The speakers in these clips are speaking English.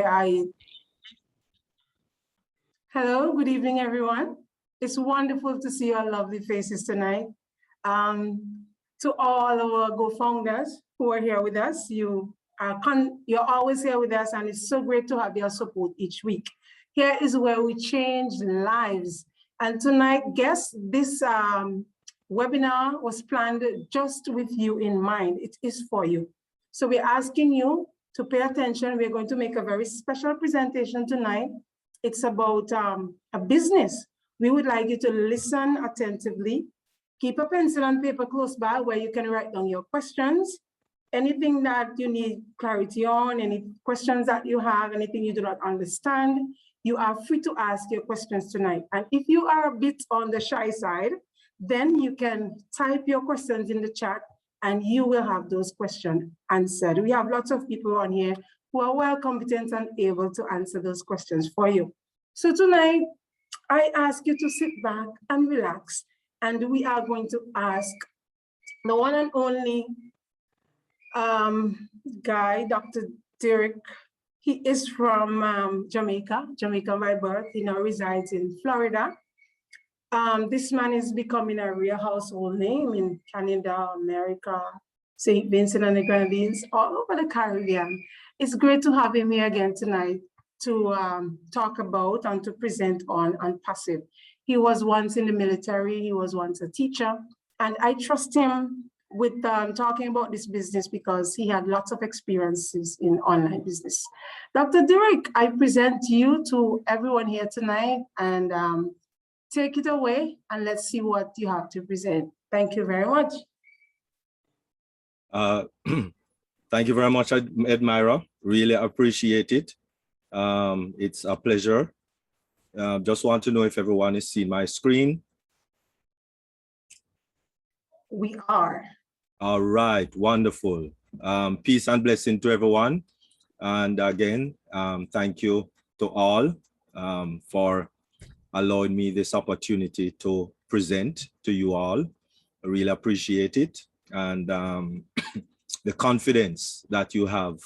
Hello, good evening, everyone. It's wonderful to see your lovely faces tonight. To all our co-founders who are here with us, you're always here with us, and it's so great to have your support each week. Here is where we change lives. And tonight, guess this webinar was planned just with you in mind. It is for you. So we're asking you to pay attention. We're going to make a very special presentation tonight. It's about a business. We would like you to listen attentively. Keep a pencil and paper close by where you can write down your questions. Anything that you need clarity on, any questions that you have, anything you do not understand, you are free to ask your questions tonight. And if you are a bit on the shy side, then you can type your questions in the chat and you will have those questions answered. We have lots of people on here who are well competent and able to answer those questions for you. So tonight, I ask you to sit back and relax, and we are going to ask the one and only guy, Dr. Derrick. He is from Jamaica by birth. He now resides in Florida. This man is becoming a real household name in Canada, America, St. Vincent and the Grenadines, all over the Caribbean. It's great to have him here again tonight to talk about and to present on passive. He was once in the military, he was once a teacher, and I trust him with talking about this business because he had lots of experiences in online business. Dr. Derrick, I present you to everyone here tonight, and take it away and let's see what you have to present. Thank you very much. Thank you very much, Edmira. Really appreciate it. It's a pleasure. Just want to know if everyone is seeing my screen. We are. All right, wonderful. Peace and blessing to everyone. And again, thank you to all for allowing me this opportunity to present to you all. I really appreciate it. And the confidence that you have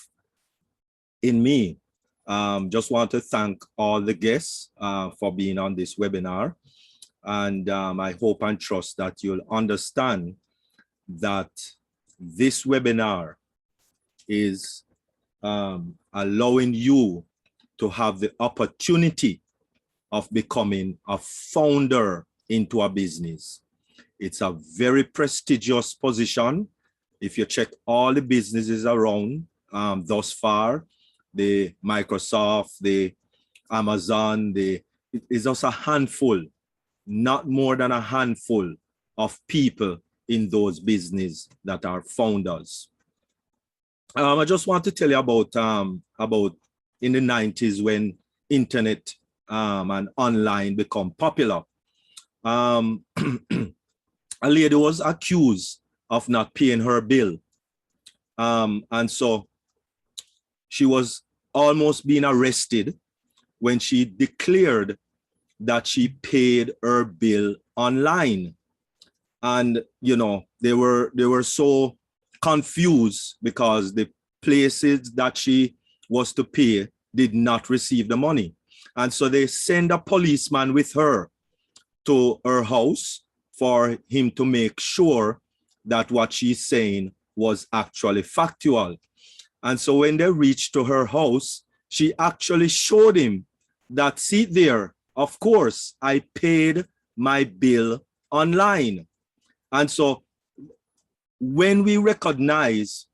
in me. Just want to thank all the guests for being on this webinar. And I hope and trust that you'll understand that this webinar is allowing you to have the opportunity of becoming a founder into a business. It's a very prestigious position. If you check all the businesses around thus far, the Microsoft, the Amazon, it is just a handful, not more than a handful of people in those businesses that are founders. I just want to tell you about in the 90s when internet and online become popular. A lady was accused of not paying her bill. And so she was almost being arrested when she declared that she paid her bill online. And, you know, they were so confused because the places that she was to pay did not receive the money. And so they send a policeman with her to her house for him to make sure that what she's saying was actually factual. And so when they reached to her house, she actually showed him that, see there, of course, I paid my bill online. And so when we recognize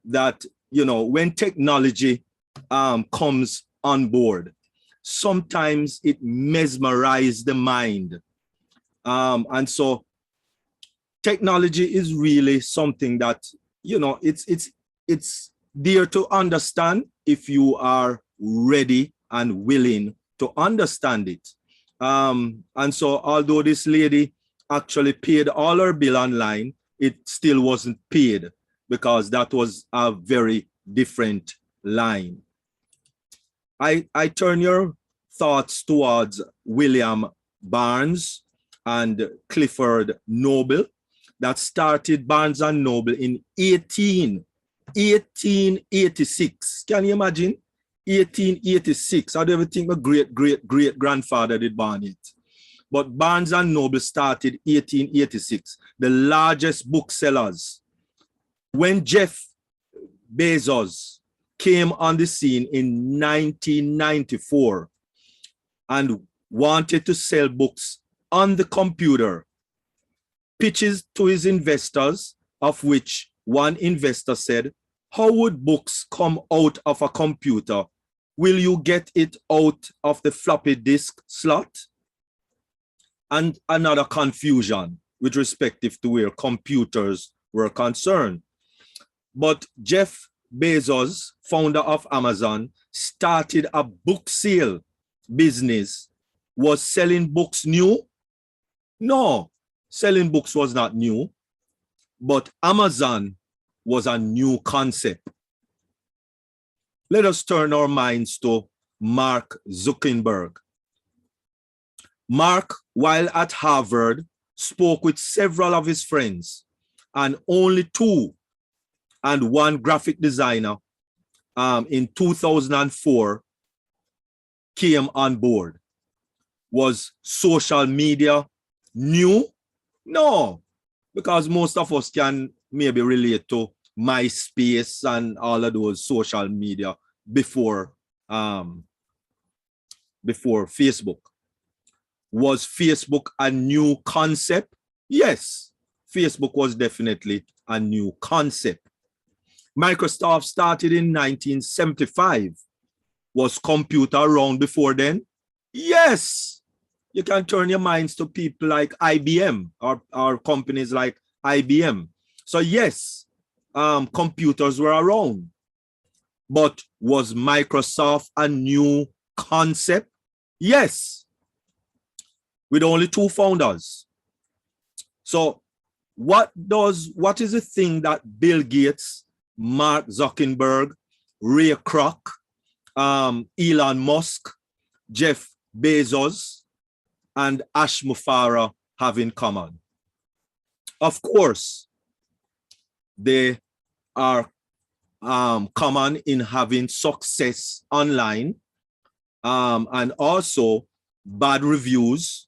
that, you know, when technology comes on board, sometimes it mesmerizes the mind. And so technology is really something that, you know, it's there to understand if you are ready and willing to understand it. And so although this lady actually paid all her bill online, it still wasn't paid because that was a very different line. I turn your thoughts towards William Barnes and Clifford Noble that started Barnes and Noble in 1886. Can you imagine? 1886. I don't even think my great-great-great-grandfather did born it. But Barnes and Noble started 1886, the largest booksellers. When Jeff Bezos came on the scene in 1994 and wanted to sell books on the computer, pitches to his investors, of which one investor said, "How would books come out of a computer? Will you get it out of the floppy disk slot?" And another confusion with respect to where computers were concerned. But Jeff Bezos, founder of Amazon, started a book sale business. Was selling books new? No, selling books was not new, but Amazon was a new concept. Let us turn our minds to Mark Zuckerberg. Mark, while at Harvard, spoke with several of his friends, and only two and one graphic designer in 2004 came on board. Was social media new? No, because most of us can maybe relate to MySpace and all of those social media before Facebook. Was Facebook a new concept? Yes, Facebook was definitely a new concept. Microsoft started in 1975. Was computer around before then? Yes. You can turn your minds to people like IBM or companies like IBM. So yes, computers were around. But was Microsoft a new concept? Yes. With only two founders. So what is the thing that Bill Gates, Mark Zuckerberg, Ray Kroc, Elon Musk, Jeff Bezos, and Ash Mufarah have in common? Of course, they are common in having success online and also bad reviews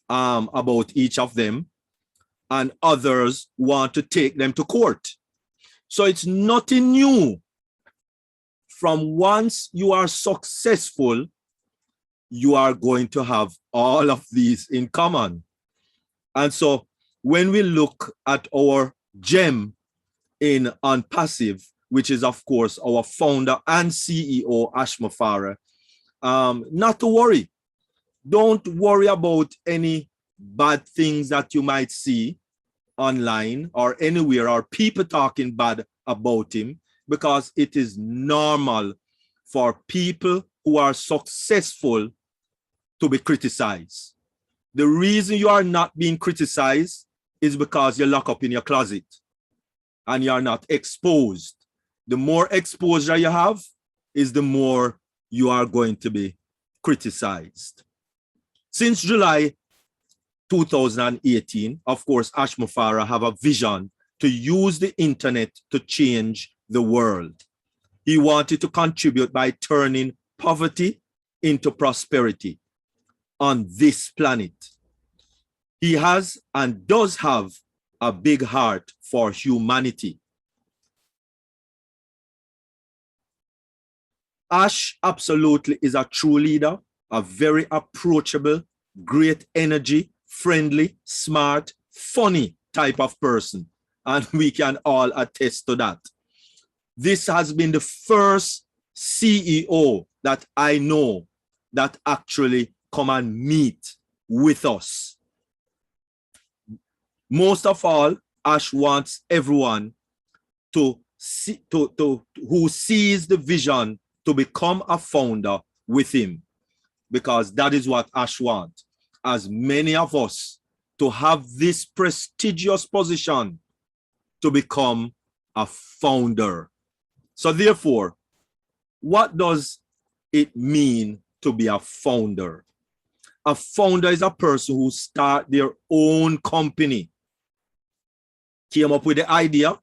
about each of them, and others want to take them to court. So it's nothing new. From once you are successful, you are going to have all of these in common. And so when we look at our gem on Passive, which is of course our founder and CEO, Ash Mufarah, not to worry. Don't worry about any bad things that you might see online or anywhere, or people talking bad about him, because it is normal for people who are successful to be criticized. The reason you are not being criticized is because you're locked up in your closet and you are not exposed. The more exposure you have is the more you are going to be criticized. Since July 2018, of course, Ash Mufarah have a vision to use the internet to change the world. He wanted to contribute by turning poverty into prosperity on this planet. He has and does have a big heart for humanity. Ash absolutely is a true leader, a very approachable, great energy, friendly, smart, funny type of person. And we can all attest to that. This has been the first CEO that I know that actually come and meet with us. Most of all, Ash wants everyone to see, who sees the vision to become a founder with him, because that is what Ash wants, as many of us, to have this prestigious position to become a founder. So therefore, what does it mean to be a founder? A founder is a person who starts their own company, came up with the idea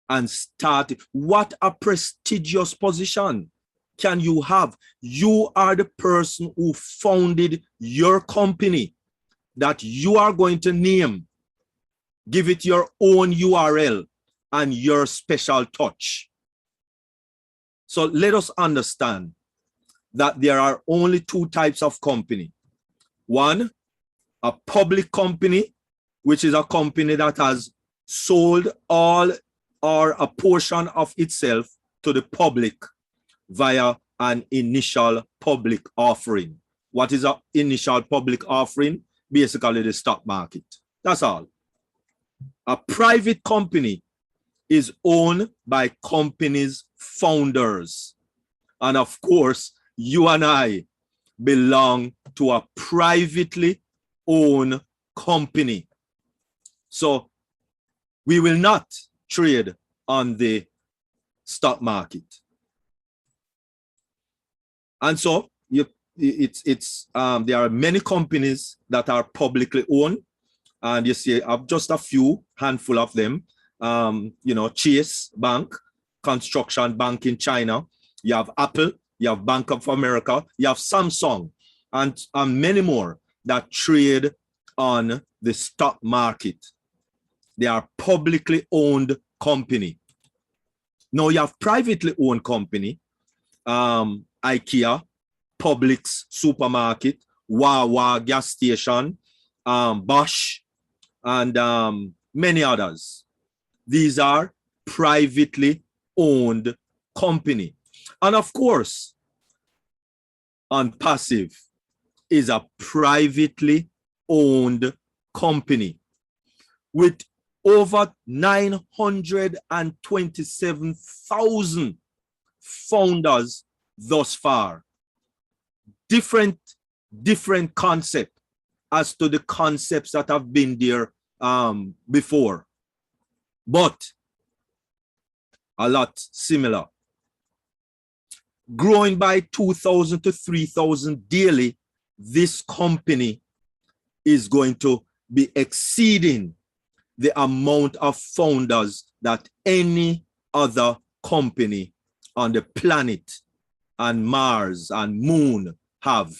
and started. What a prestigious position. can you have? You are the person who founded your company that you are going to name. Give it your own URL and your special touch. So let us understand that there are only two types of company. One, a public company, which is a company that has sold all or a portion of itself to the public via an initial public offering. What is an initial public offering? Basically the stock market. That's all. A private company is owned by companies' founders. And of course, you and I belong to a privately owned company. So we will not trade on the stock market. And so there are many companies that are publicly owned, and you see just a few handful of them. Chase Bank, Construction Bank in China. You have Apple, you have Bank of America, you have Samsung, and many more that trade on the stock market. They are publicly owned company. Now you have privately owned company, IKEA, Publix supermarket, Wawa gas station, Bosch, and many others. These are privately owned company. And of course, OnPassive is a privately owned company with over 927,000 founders thus far. Different concept as to the concepts that have been there before, but a lot similar. Growing by 2,000 to 3,000 daily, this company is going to be exceeding the amount of founders that any other company on the planet and Mars and Moon have.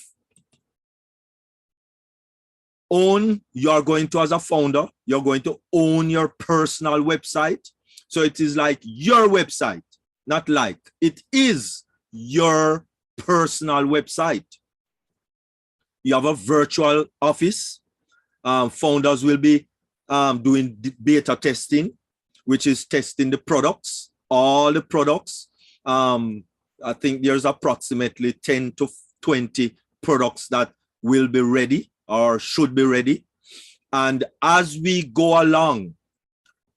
You're going to, as a founder, you're going to own your personal website. So it is like your website, not like, it is your personal website. You have a virtual office. Founders will be doing beta testing, which is testing the products, all the products. I think there's approximately 10 to 20 products that will be ready or should be ready. And as we go along,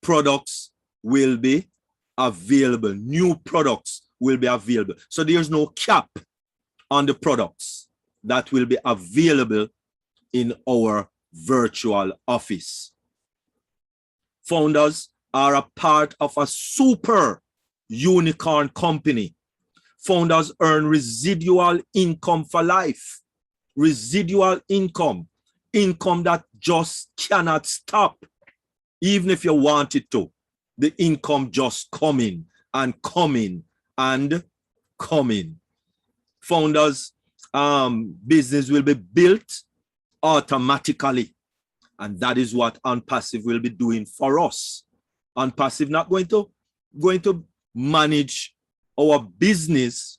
products will be available. New products will be available. So there's no cap on the products that will be available in our virtual office. Founders are a part of a super unicorn company. Founders earn residual income for life. Residual income that just cannot stop. Even if you want it to, the income just coming and coming and coming. Founders' business will be built automatically. And that is what OnPassive will be doing for us. OnPassive not going to manage our business.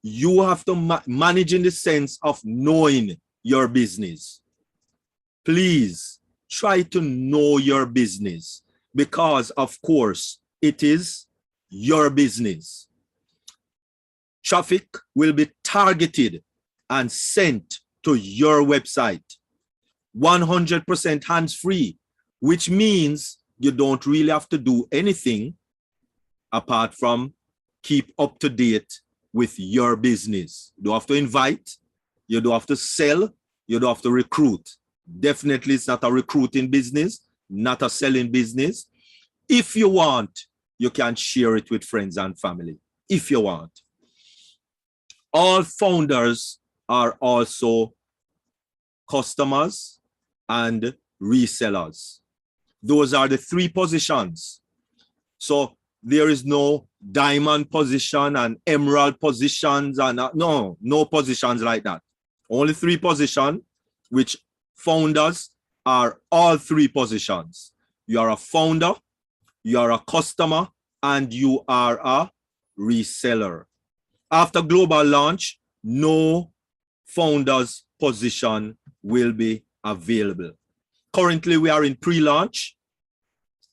You have to manage in the sense of knowing your business. Please try to know your business, because of course it is your business. Traffic will be targeted and sent to your website. 100% hands-free, which means you don't really have to do anything apart from keep up to date with your business. You don't have to invite, you don't have to sell, you don't have to recruit. Definitely it's not a recruiting business, not a selling business. If you want, you can share it with friends and family, if you want. All founders are also customers and resellers. Those are the three positions. So There is no diamond position and emerald positions and no positions like that. Only 3 positions, which founders are all 3 positions. You are a founder, you are a customer, and you are a reseller. After global launch, no founder's position will be available. Currently, we are in pre-launch.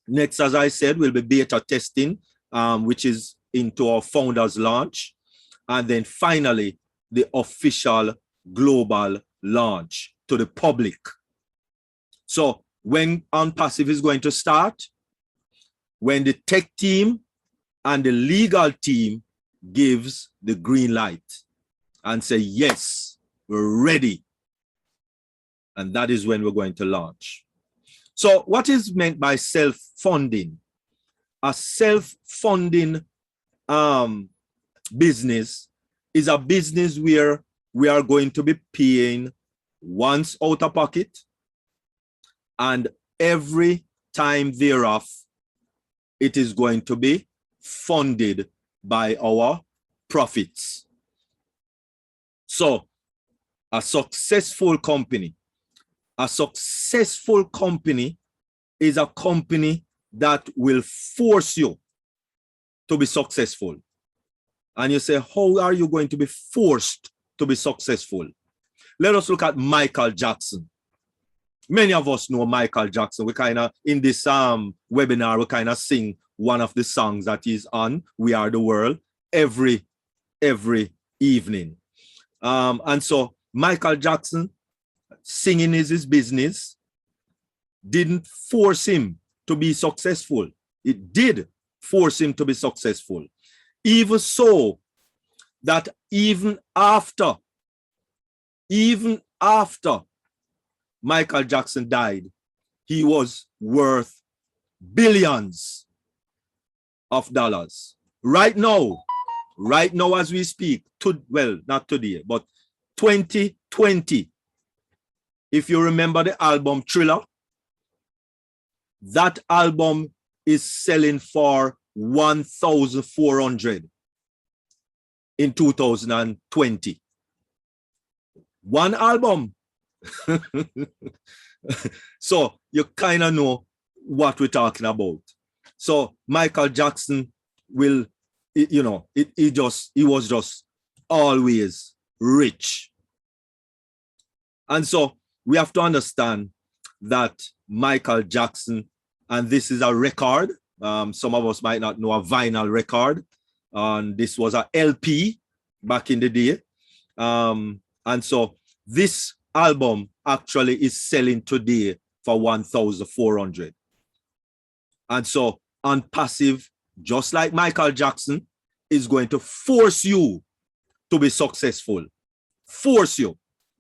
Next, as I said, will be beta testing, which is into our founders launch. And then finally, the official global launch to the public. So when OnPassive is going to start, when the tech team and the legal team gives the green light and say, yes, we're ready. And that is when we're going to launch. So what is meant by self-funding? A self-funding business is a business where we are going to be paying once out of pocket, and every time thereof, it is going to be funded by our profits. So a successful company is a company that will force you to be successful. And you say, how are you going to be forced to be successful? Let us look at Michael Jackson. Many of us know Michael Jackson. We kind of, in this webinar, we kind of sing one of the songs that is on We Are the World every evening. And so Michael Jackson, singing is his business, didn't force him to be successful. It did force him to be successful. Even so, that even after Michael Jackson died, he was worth billions of dollars. Right now as we speak, well, not today, but 2020, if you remember the album Thriller, that album is selling for 1,400 in 2020. One album. So you kind of know what we're talking about. So Michael Jackson will, he was just always rich. And so we have to understand that Michael Jackson, and this is a record. Some of us might not know a vinyl record. This was a LP back in the day. And so this album actually is selling today for 1,400. And so OnPassive, just like Michael Jackson, is going to force you to be successful. Force you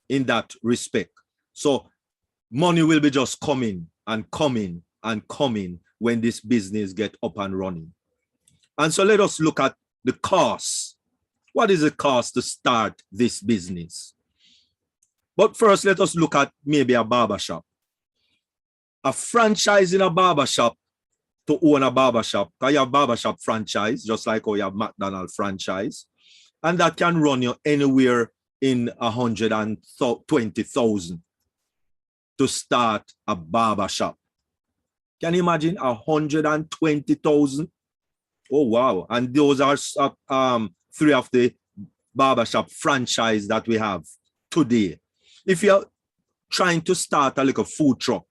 in that respect. So money will be just coming and coming and coming when this business get up and running. And so let us look at the cost. What is the cost to start this business? But first, let us look at maybe a barbershop. A franchise in a barbershop, to own a barbershop, because you have barbershop franchise, just like how you have McDonald's franchise, and that can run you anywhere in 120,000 to start a barbershop. Can you imagine 120,000? Oh, wow. And those are 3 of the barbershop franchise that we have today. If you're trying to start a little food truck,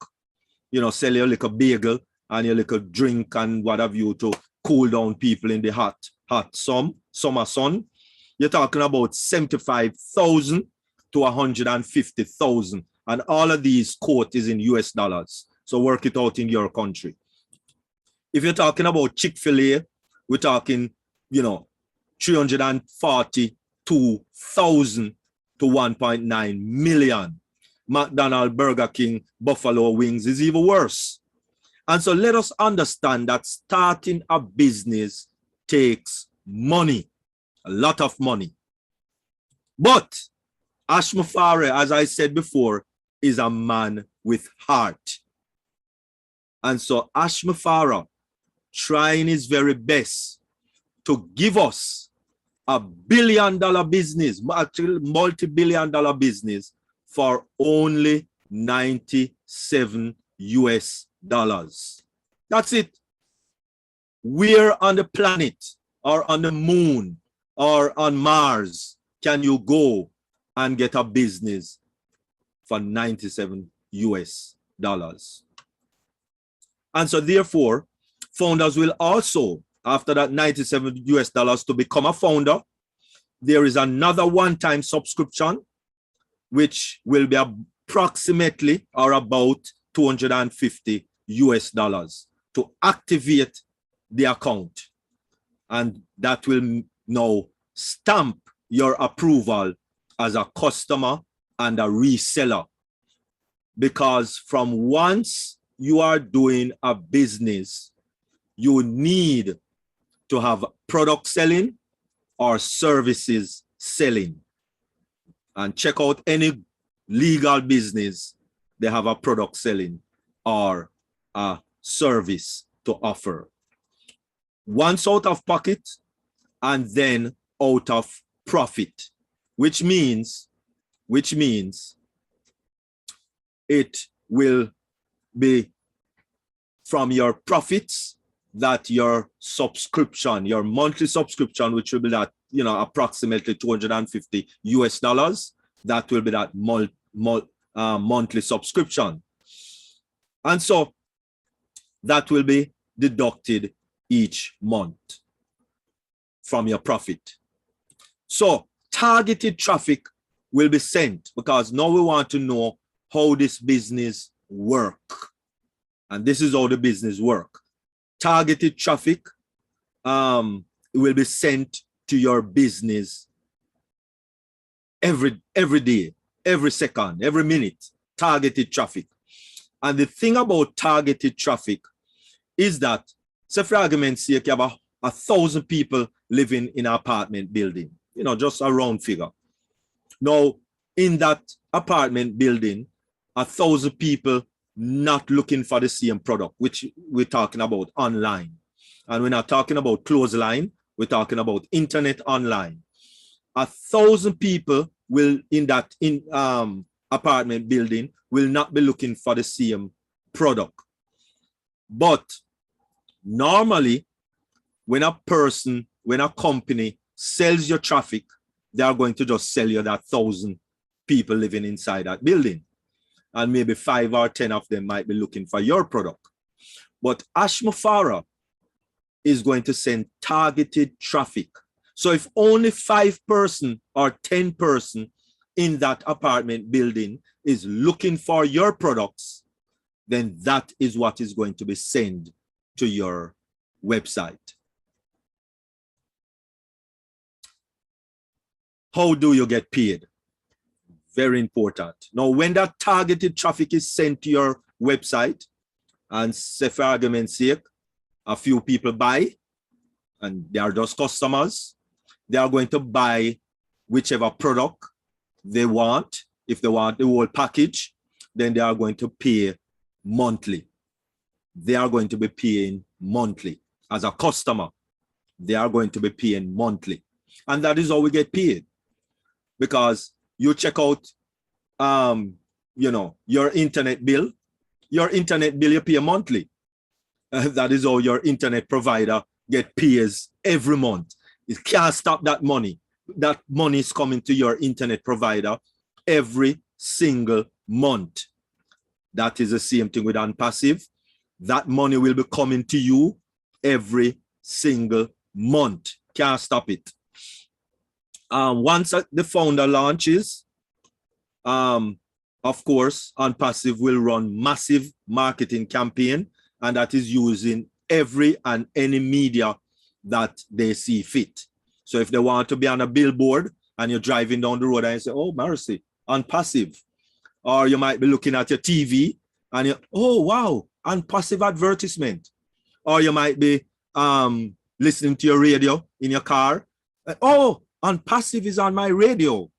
sell your little bagel and your little drink and what have you to cool down people in the hot summer sun, you're talking about 75,000 to 150,000. And all of these quote is in US dollars. So work it out in your country. If you're talking about Chick-fil-A, we're talking, 342,000 to 1.9 million. McDonald's, Burger King, Buffalo Wings is even worse. And so let us understand that starting a business takes money, a lot of money. But Ashmafare, as I said before, is a man with heart. And so Ashmafara trying his very best to give us a billion-dollar business, actually multi-billion-dollar business for only 97 US dollars. That's it. Where on the planet or on the moon or on Mars can you go and get a business for 97 US dollars? And so therefore, founders will also, after that 97 US dollars to become a founder, there is another one-time subscription, which will be approximately or about 250 US dollars to activate the account. And that will now stamp your approval as a customer and a reseller. Because from once you are doing a business, you need to have product selling or services selling. And check out any legal business, they have a product selling or a service to offer. Once out of pocket and then out of profit, which means it will be from your profits that your subscription, your monthly subscription, which will be that, you know, approximately 250 US dollars, that will be that monthly subscription. And so that will be deducted each month from your profit. So targeted traffic will be sent, because now we want to know how this business work. And this is how the business work. Targeted traffic will be sent to your business every day, every second, every minute. Targeted traffic. And the thing about targeted traffic is that, say for argument's sake, you have 1,000 people living in an apartment building, you know, just a round figure. Now, in that apartment building, 1,000 people not looking for the same product, which we're talking about online. And we're not talking about clothesline, we're talking about internet online. 1,000 people will in that apartment building will not be looking for the same product. But normally, when a company sells your traffic, they are going to just sell you that 1,000 people living inside that building. And maybe 5 or 10 of them might be looking for your product. But Ashmafara is going to send targeted traffic. So if only 5 person or 10 person in that apartment building is looking for your products, then that is what is going to be sent to your website. How do you get paid? Very important. Now, when that targeted traffic is sent to your website, and say for argument's sake, a few people buy, and they are just customers, they are going to buy whichever product they want. If they want the whole package, then they are going to pay monthly. They are going to be paying monthly. As a customer, they are going to be paying monthly. And that is how we get paid. Because you check out, you know, your internet bill you pay monthly. That is how your internet provider pays every month. It can't stop that money. That money is coming to your internet provider every single month. That is the same thing with unpassive. That money will be coming to you every single month. Can't stop it. Once the founder launches, of course, Unpassive will run massive marketing campaign, and that is using every and any media that they see fit. So if they want to be on a billboard and you're driving down the road and you say, oh, mercy, Unpassive. Or you might be looking at your TV and you, oh, wow, Unpassive advertisement. Or you might be listening to your radio in your car. Oh, Unpassive is on my radio.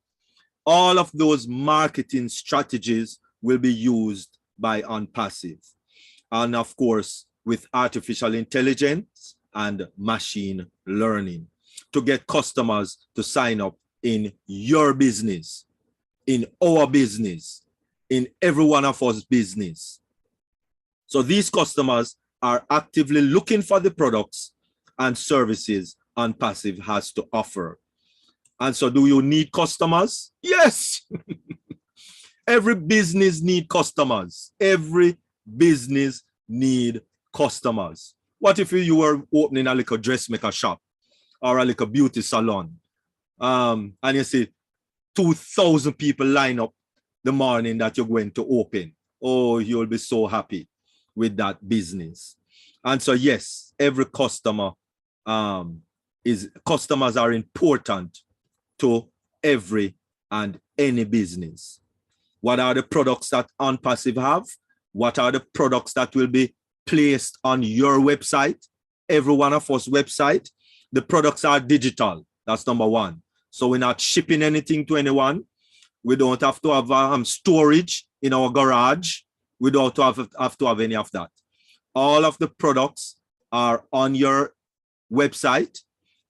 All of those marketing strategies will be used by Unpassive. And of course, with artificial intelligence and machine learning to get customers to sign up in your business, in our business, in every one of us business. So these customers are actively looking for the products and services OnPassive has to offer. And so do you need customers? Yes. Every business need customers. Every business need customers. What if you were opening a little dressmaker shop or a little beauty salon, and you see 2,000 people line up the morning that you're going to open? Oh, you'll be so happy with that business. And so yes, every customer customers are important to every and any business. What are the products that OnPassive have? What are the products that will be placed on your website? Every one of us website. The products are digital. That's number one. So we're not shipping anything to anyone. We don't have to have storage in our garage. We don't have to have any of that. All of the products are on your website,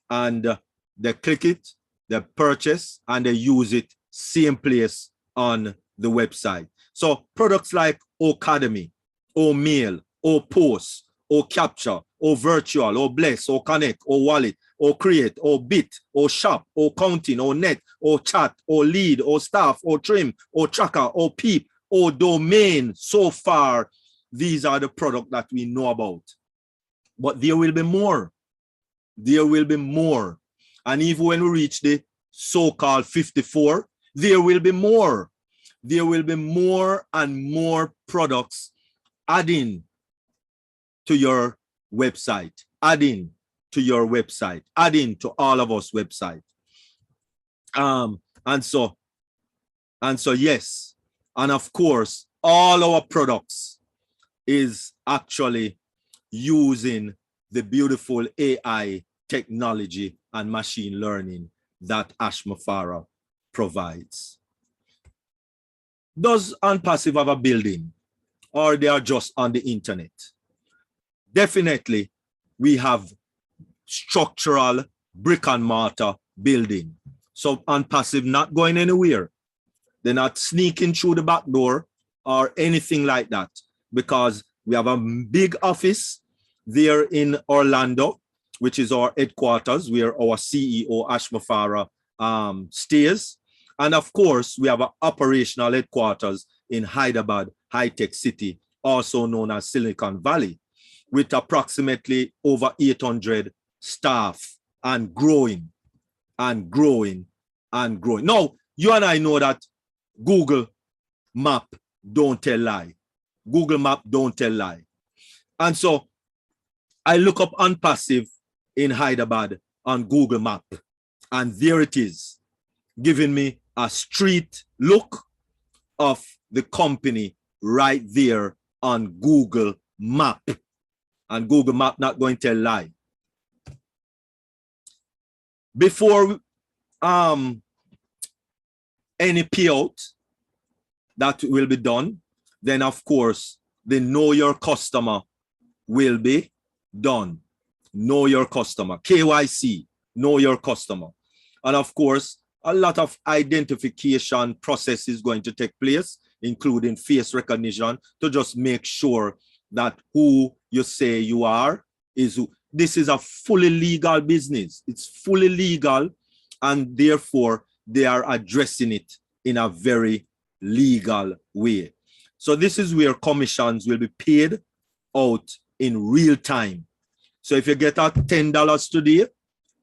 and they click it, they purchase, and they use it same place on the website. So products like Academy, or Mail, or Post, or Capture, or Virtual, or Bless, or Connect, or Wallet, or Create, or Bit, or Shop, or Counting, or Net, or Chat, or Lead, or Staff, or Trim, or Tracker, or Peep, or Domain. So far, these are the products that we know about. But there will be more. There will be more. And even when we reach the so-called 54, there will be more. There will be more and more products adding to your website, adding to your website, adding to all of us website. And so yes, and of course, all our products is actually using the beautiful AI technology and machine learning that Ashmafara provides. Does OnPassive have a building, or they are just on the internet? Definitely, we have structural brick and mortar building. So OnPassive not going anywhere. They're not sneaking through the back door or anything like that, because we have a big office there in Orlando, which is our headquarters, where our CEO Ashmafara stays. And of course, we have an operational headquarters in Hyderabad, high-tech city, also known as Silicon Valley, with approximately over 800 staff, and growing and growing and growing. Now, you and I know that Google Map don't tell lie. Google Map don't tell lie. And so I look up OnPassive in Hyderabad on Google Map, and there it is, giving me a street look of the company right there on Google Map. And Google Map not going to tell lie. Before any payout that will be done, then of course the know your customer will be done. Know your customer, KYC, know your customer. And of course, a lot of identification process is going to take place, including face recognition, to just make sure that who you say you are is who. This is a fully legal business. It's fully legal, and therefore they are addressing it in a very legal way. So this is where commissions will be paid out in real time. So if you get a $10 today,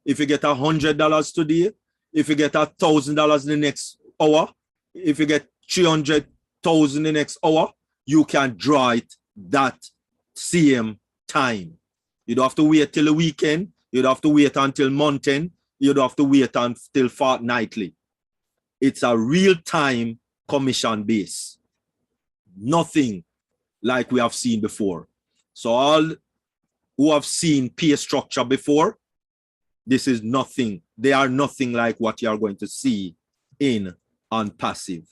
if you get $100 today, if you get $1,000 in the next hour, if you get 300,000 in the next hour, you can draw it that same time. You don't have to wait till the weekend. You don't have to wait until month end. You don't have to wait until fortnightly. It's a real-time commission base. Nothing like we have seen before. So all who have seen pay structure before, this is nothing. They are nothing like what you are going to see in OnPassive.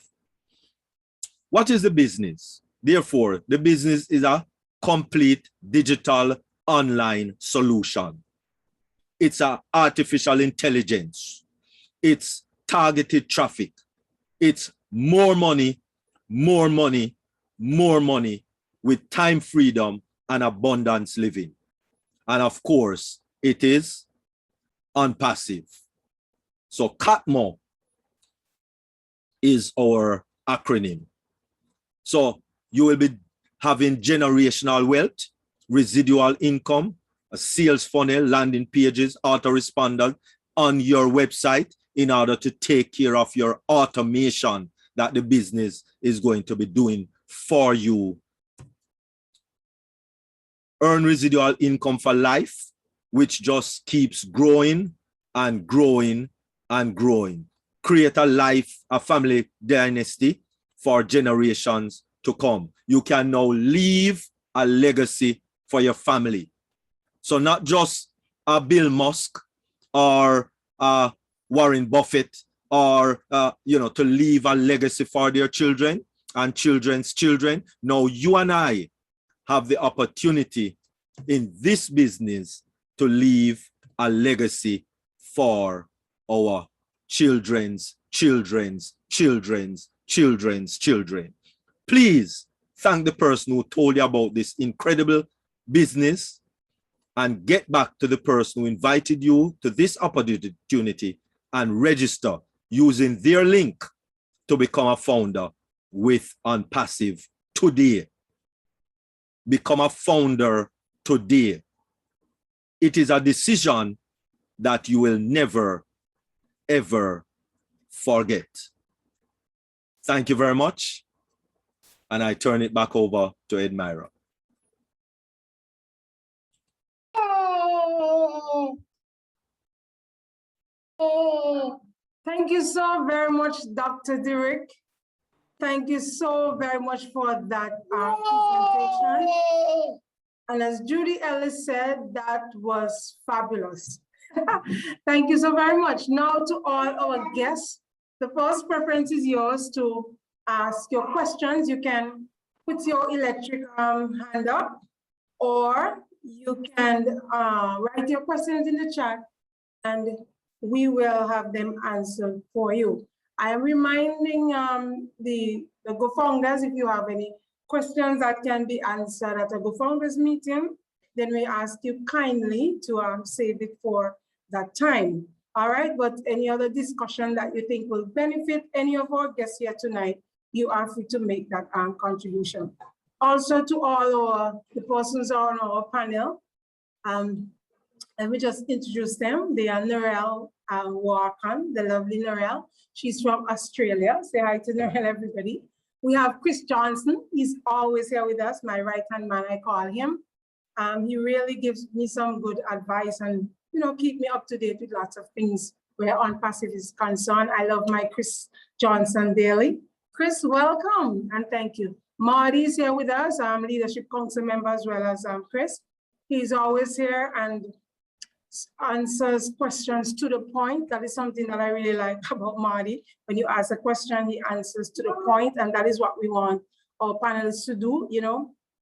What is the business? Therefore, the business is a complete digital online solution. It's artificial intelligence. It's targeted traffic. It's more money, more money, more money with time freedom and abundance living. And of course, it is on passive. So CATMO is our acronym. So you will be having generational wealth, residual income, a sales funnel, landing pages, autoresponder on your website in order to take care of your automation that the business is going to be doing for you. Earn residual income for life, which just keeps growing and growing and growing. Create a life, a family dynasty for generations to come. You can now leave a legacy for your family. So not just a Bill Musk or Warren Buffett or, to leave a legacy for their children and children's children. Now you and I have the opportunity in this business to leave a legacy for our children's children's children's children's children. Please thank the person who told you about this incredible business and get back to the person who invited you to this opportunity and register using their link to become a founder with OnPassive today. Become a founder today. It is a decision that you will never, ever forget. Thank you very much. And I turn it back over to Edmira. Thank you so very much, Dr. Derrick. Thank you so very much for that presentation. And as Judy Ellis said, that was fabulous. Thank you so very much. Now to all our guests, the first preference is yours to ask your questions. You can put your electric hand up, or you can write your questions in the chat and we will have them answered for you. I am reminding the GoFounders, if you have any questions that can be answered at a GoFounders meeting, then we ask you kindly to save it for that time. All right, but any other discussion that you think will benefit any of our guests here tonight, you are free to make that contribution. Also to all the persons on our panel, let me just introduce them. They are Narelle Warkan, the lovely Narelle. She's from Australia. Say hi to Narelle, everybody. We have Chris Johnson. He's always here with us, my right-hand man, I call him. He really gives me some good advice and keep me up to date with lots of things where OnPassive is concerned. I love my Chris Johnson daily. Chris, welcome and thank you. Marty is here with us, Leadership Council member as well as Chris. He's always here and answers questions to the point. That is something that I really like about Marty. When you ask a question, he answers to the point, and that is what we want our panelists to do,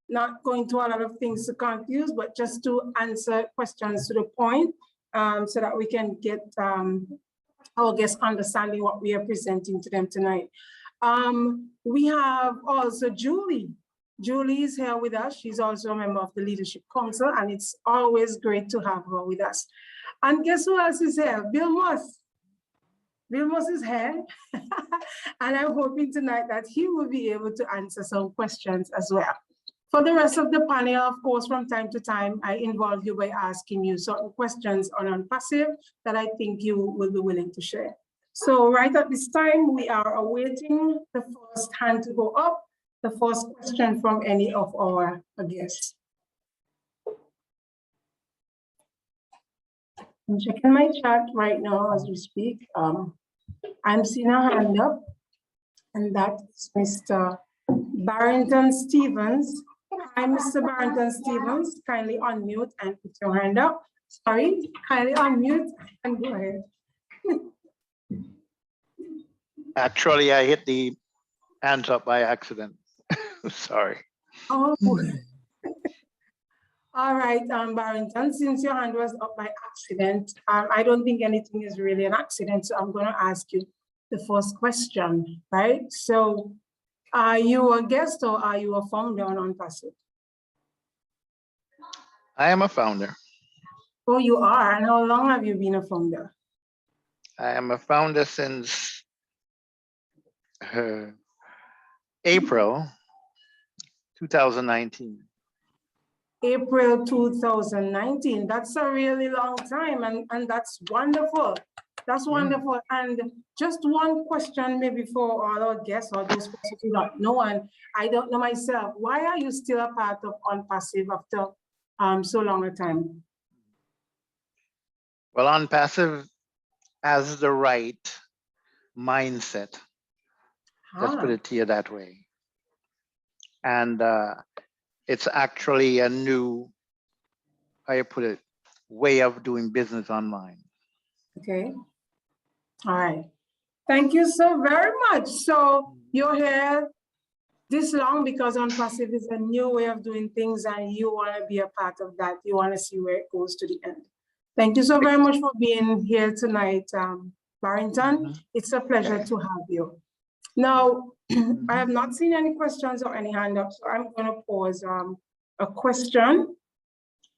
not going to a lot of things to confuse, but just to answer questions to the point so that we can get our guests understanding what we are presenting to them tonight. We have also Julie. Julie is here with us. She's also a member of the Leadership Council, and it's always great to have her with us. And guess who else is here? Bill Moss. Bill Moss is here. And I'm hoping tonight that he will be able to answer some questions as well. For the rest of the panel, of course, from time to time, I involve you by asking you certain questions on OnPassive that I think you will be willing to share. So right at this time, we are awaiting the first hand to go up, the first question from any of our guests. I'm checking my chat right now as we speak. I'm seeing a hand up, and that is Mr. Barrington Stevens. Hi, Mr. Barrington Stevens. Kindly unmute and put your hand up. Sorry, kindly unmute and go ahead. Actually, I hit the hands up by accident. Sorry. Oh. All right, Barrington, since your hand was up by accident, I don't think anything is really an accident, so I'm going to ask you the first question, right? So, are you a guest or are you a founder on OnPassive? I am a founder. Oh, you are. And how long have you been a founder? I am a founder since April 2019. April 2019. That's a really long time, and that's wonderful. That's wonderful. And just one question maybe for all our guests or those persons who don't know, and I don't know myself, why are you still a part of OnPassive after so long a time? Well, OnPassive has the right mindset. Let's put it to you that way. And it's actually a new, how you put it, way of doing business online. Okay. All right. Thank you so very much. So you're here this long because OnPassive is a new way of doing things and you want to be a part of that. You want to see where it goes to the end. Thank you so very much for being here tonight, Barrington. It's a pleasure to have you. Now, I have not seen any questions or any hand up, so I'm going to pose a question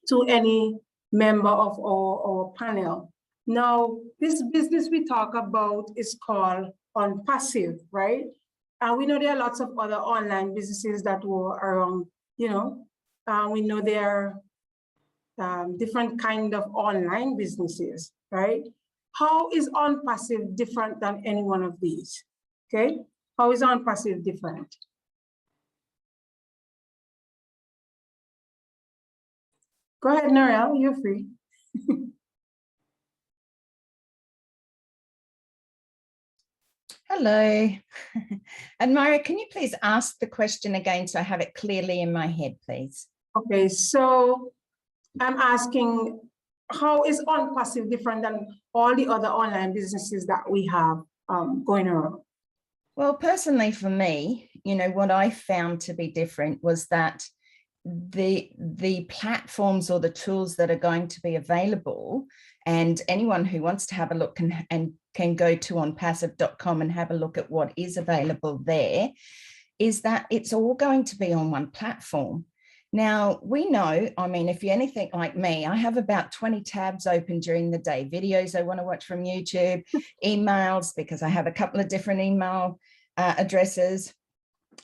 to any member of our panel. Now, this business we talk about is called OnPassive, right? And we know there are lots of other online businesses that were around, you know. We know there are different kind of online businesses, right? How is OnPassive different than any one of these? Okay, how is OnPassive different? Go ahead, Narelle, you're free. Hello. Edmira, can you please ask the question again so I have it clearly in my head, please? Okay, so I'm asking, how is OnPassive different than all the other online businesses that we have going around? Well, personally for me, you know, what I found to be different was that the platforms or the tools that are going to be available, and anyone who wants to have a look can go to onpassive.com and have a look at what is available there, is that it's all going to be on one platform. Now, we know, I mean, if you're anything like me, I have about 20 tabs open during the day, videos I want to watch from YouTube, emails, because I have a couple of different email addresses.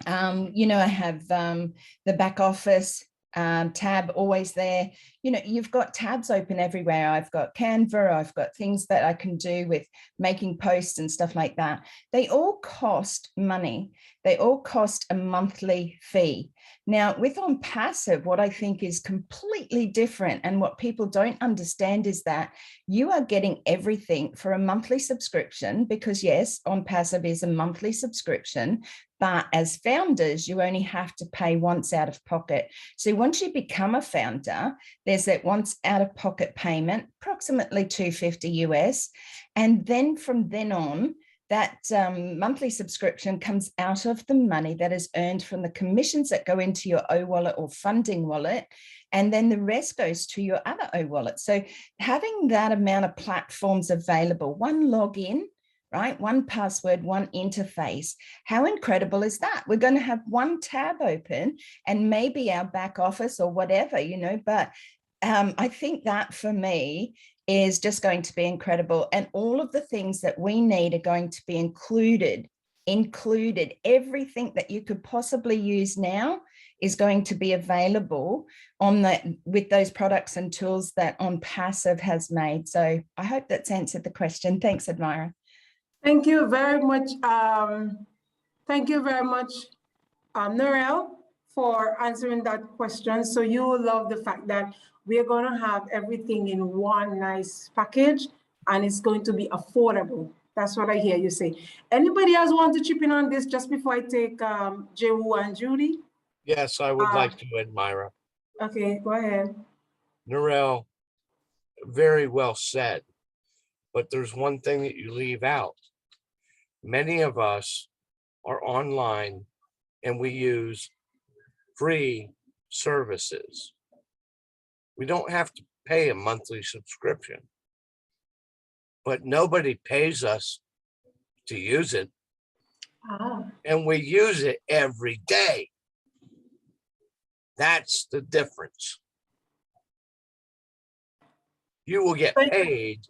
You know, I have the back office tab always there. You know, you've got tabs open everywhere. I've got Canva, I've got things that I can do with making posts and stuff like that. They all cost money. They all cost a monthly fee. Now, with OnPassive, what I think is completely different and what people don't understand is that you are getting everything for a monthly subscription, because yes, OnPassive is a monthly subscription, but as founders, you only have to pay once out of pocket. So once you become a founder, there's that once out of pocket payment, approximately $250 US. And then from then on, that monthly subscription comes out of the money that is earned from the commissions that go into your O-wallet or funding wallet. And then the rest goes to your other O-wallet. So having that amount of platforms available, one login, right? One password, one interface. How incredible is that? We're going to have one tab open and maybe our back office or whatever, you know, but I think that for me is just going to be incredible. And all of the things that we need are going to be included. Everything that you could possibly use now is going to be available on with those products and tools that OnPassive has made. So I hope that's answered the question. Thanks, Edmira. Thank you very much. Thank you very much, Narelle, for answering that question. So you will love the fact that we're going to have everything in one nice package and it's going to be affordable. That's what I hear you say. Anybody else want to chip in on this just before I take Jehu and Judy? Yes, I would like to, Edmira. Okay, go ahead. Narelle, very well said. But there's one thing that you leave out. Many of us are online and we use free services. We don't have to pay a monthly subscription, but nobody pays us to use it. Ah, And we use it every day. That's the difference. You will get paid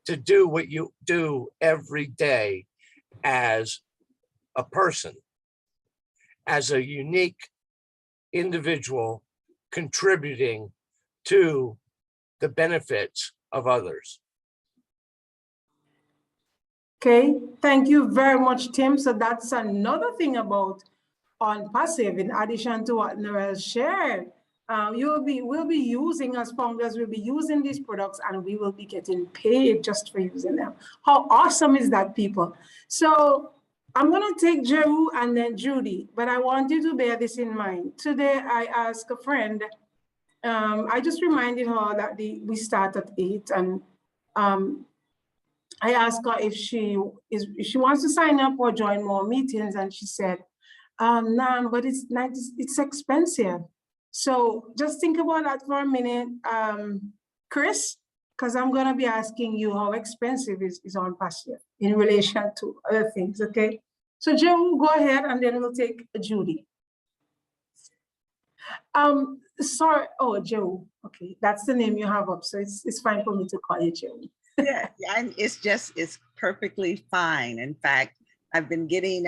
to do what you do every day as a person, as a unique individual contributing to the benefits of others. okay, thank you very much, Tim. So that's another thing about on passive, in addition to what Narelle shared. We'll be using, as founders, we'll be using these products and we will be getting paid just for using them. How awesome is that, people? So I'm gonna take Jeru and then Judy, but I want you to bear this in mind. Today, I asked a friend, I just reminded her that we start at 8, and I asked her if she wants to sign up or join more meetings, and she said, no, but it's expensive. So just think about that for a minute, Chris, because I'm gonna be asking you how expensive is on passive in relation to other things, okay? So Joe, go ahead, and then we'll take Judy. Sorry, oh, Joe, okay, that's the name you have up, so it's fine for me to call you Joe. Yeah, and it's perfectly fine. In fact, I've been getting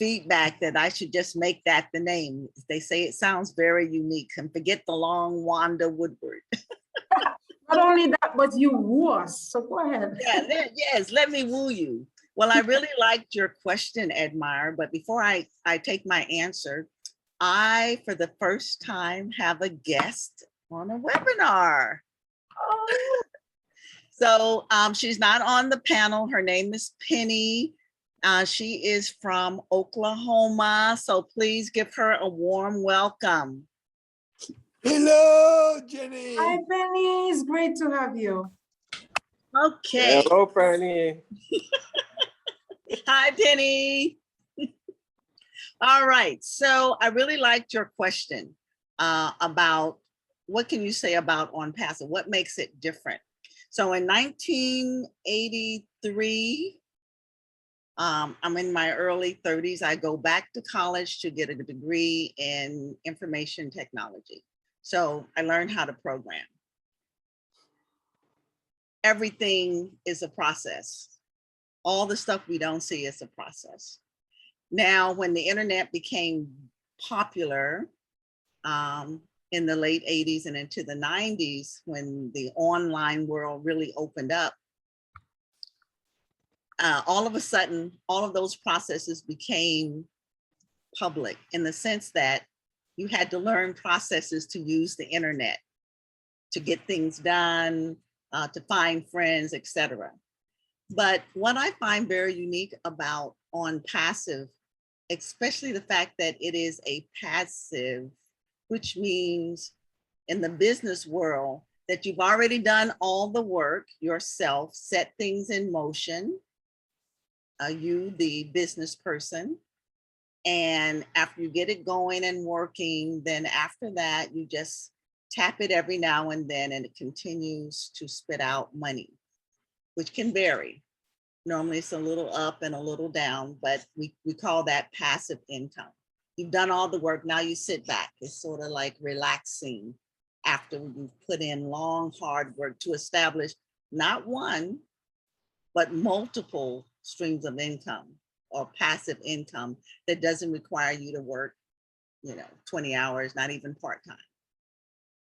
feedback that I should just make that the name. They say it sounds very unique, and forget the long Wanda Woodward. Not only that, but you woo us, so go ahead. Yeah, yes, let me woo you. Well, I really liked your question, Edmira, but before I take my answer, I, for the first time, have a guest on a webinar. Oh. So she's not on the panel. Her name is Penny. She is from Oklahoma. So please give her a warm welcome. Hello, Jenny. Hi, Penny. It's great to have you. Okay. Hello, Penny. Hi, Penny. All right. So I really liked your question about what can you say about on passive? What makes it different? So in 1983, I'm in my early 30s. I go back to college to get a degree in information technology. So I learned how to program. Everything is a process. All the stuff we don't see is a process. Now, when the internet became popular, in the late 80s and into the 90s, when the online world really opened up, all of a sudden, all of those processes became public in the sense that you had to learn processes to use the internet, to get things done, to find friends, etc. But what I find very unique about on passive, especially the fact that it is a passive, which means in the business world that you've already done all the work yourself, set things in motion, you, the business person. And after you get it going and working, then after that, you just tap it every now and then and it continues to spit out money, which can vary. Normally it's a little up and a little down, but we call that passive income. You've done all the work, now you sit back. It's sort of like relaxing after you've put in long, hard work to establish not one, but multiple streams of income or passive income that doesn't require you to work, 20 hours, not even part-time.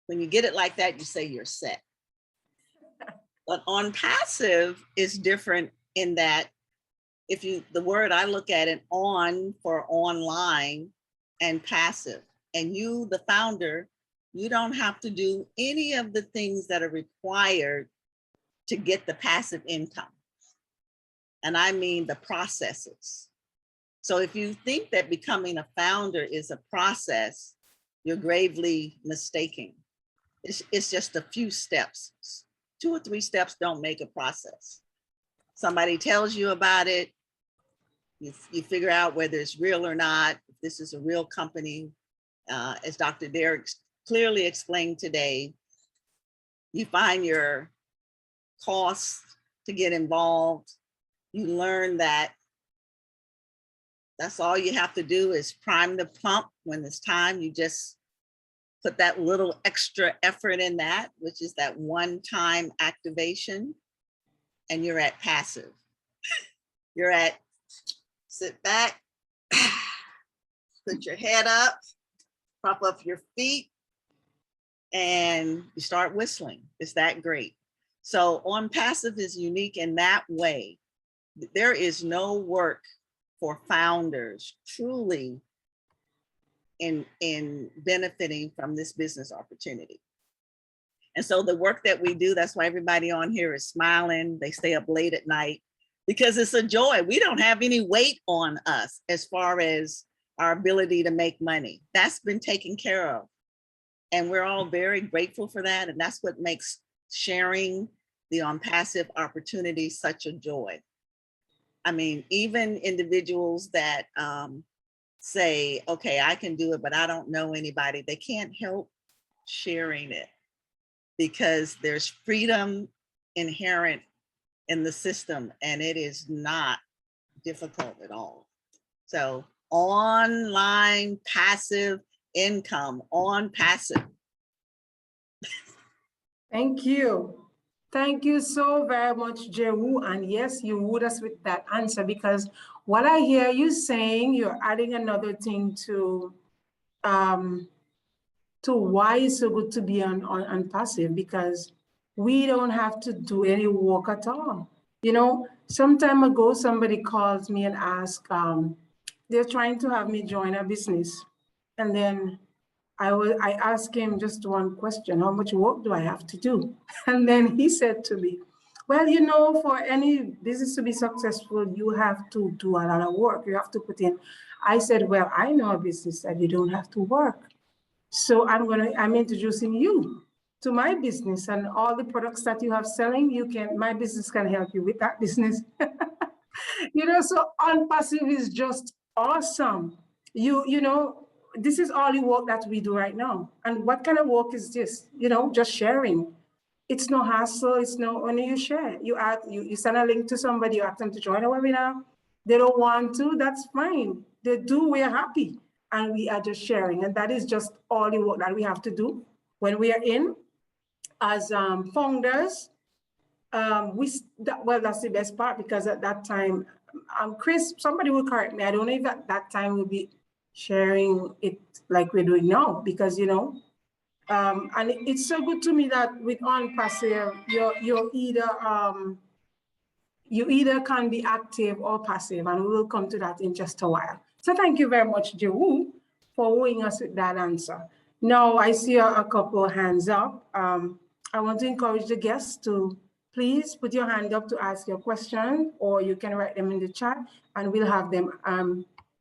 When you get it like that, you say you're set. But on passive is different in that the word I look at it on for online and passive, and you, the founder, you don't have to do any of the things that are required to get the passive income. And I mean the processes. So if you think that becoming a founder is a process, you're gravely mistaken. It's just a few steps. 2 or 3 steps don't make a process. Somebody tells you about it, you figure out whether it's real or not, if this is a real company. As Dr. Derrick clearly explained today, You find your costs to get involved. You learn that that's all you have to do is prime the pump. When it's time, you just put that little extra effort in that, which is that one-time activation, and you're at passive. You're at sit back, put your head up, prop up your feet, and you start whistling. It's that great. So On Passive is unique in that way. There is no work for founders truly in benefiting from this business opportunity. And so the work that we do, that's why everybody on here is smiling. They stay up late at night because it's a joy. We don't have any weight on us as far as our ability to make money. That's been taken care of. And we're all very grateful for that. And that's what makes sharing the On Passive opportunity such a joy. I mean, even individuals that say, okay, I can do it, but I don't know anybody, they can't help sharing it because there's freedom inherent in the system and it is not difficult at all. So online passive income, On Passive. Thank you. Thank you so very much, Jehu. And yes, you wooed us with that answer because what I hear you saying, you're adding another thing to why it's so good to be on passive, because we don't have to do any work at all. You know, some time ago, somebody calls me and asks, they're trying to have me join a business. And then I asked him just one question: how much work do I have to do? And then he said to me, well, you know, for any business to be successful, you have to do a lot of work. You have to put in. I said, well, I know a business that you don't have to work. So I'm introducing you to my business, and all the products that you have selling, my business can help you with that business. You know, so On Passive is just awesome. You know, this is all the work that we do right now. And what kind of work is this? You know, just sharing. It's no hassle. It's no, only you share. You send a link to somebody, you ask them to join a webinar. They don't want to, that's fine. They do, we're happy. And we are just sharing. And that is just all the work that we have to do when we are in as founders. Well, that's the best part, because at that time, Chris, somebody will correct me. I don't know if at that time we'll be sharing it like we're doing now, because, you know, and it's so good to me that with On Passive, you either can be active or passive, and we will come to that in just a while. So thank you very much, Jehu, for wooing us with that answer. Now I see a couple of hands up. I want to encourage the guests to please put your hand up to ask your question, or you can write them in the chat and we'll have them,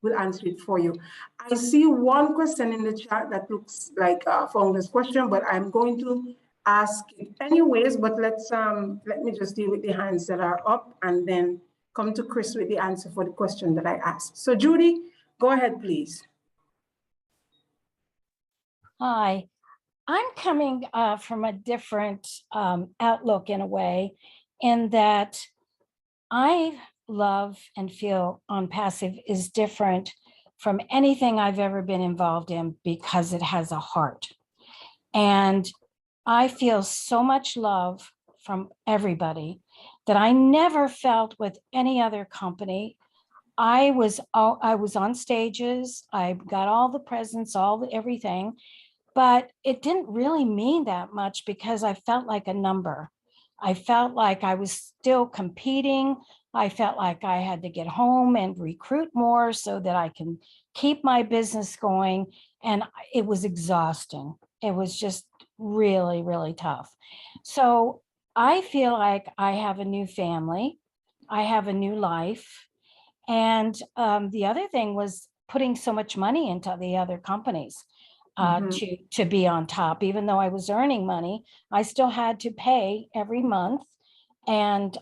we'll answer it for you. I see one question in the chat that looks like a founder's question, but I'm going to ask it anyways, but let me just deal with the hands that are up and then come to Chris with the answer for the question that I asked. So Judy, go ahead, please. Hi, I'm coming from a different outlook in a way, in that I love and feel On Passive is different from anything I've ever been involved in because it has a heart. And I feel so much love from everybody that I never felt with any other company. I was on stages, I got all the presents, everything, but it didn't really mean that much because I felt like a number. I felt like I was still competing. I felt like I had to get home and recruit more so that I can keep my business going. And it was exhausting. It was just really, really tough. So I feel like I have a new family. I have a new life. And the other thing was putting so much money into the other companies to be on top. Even though I was earning money, I still had to pay every month. And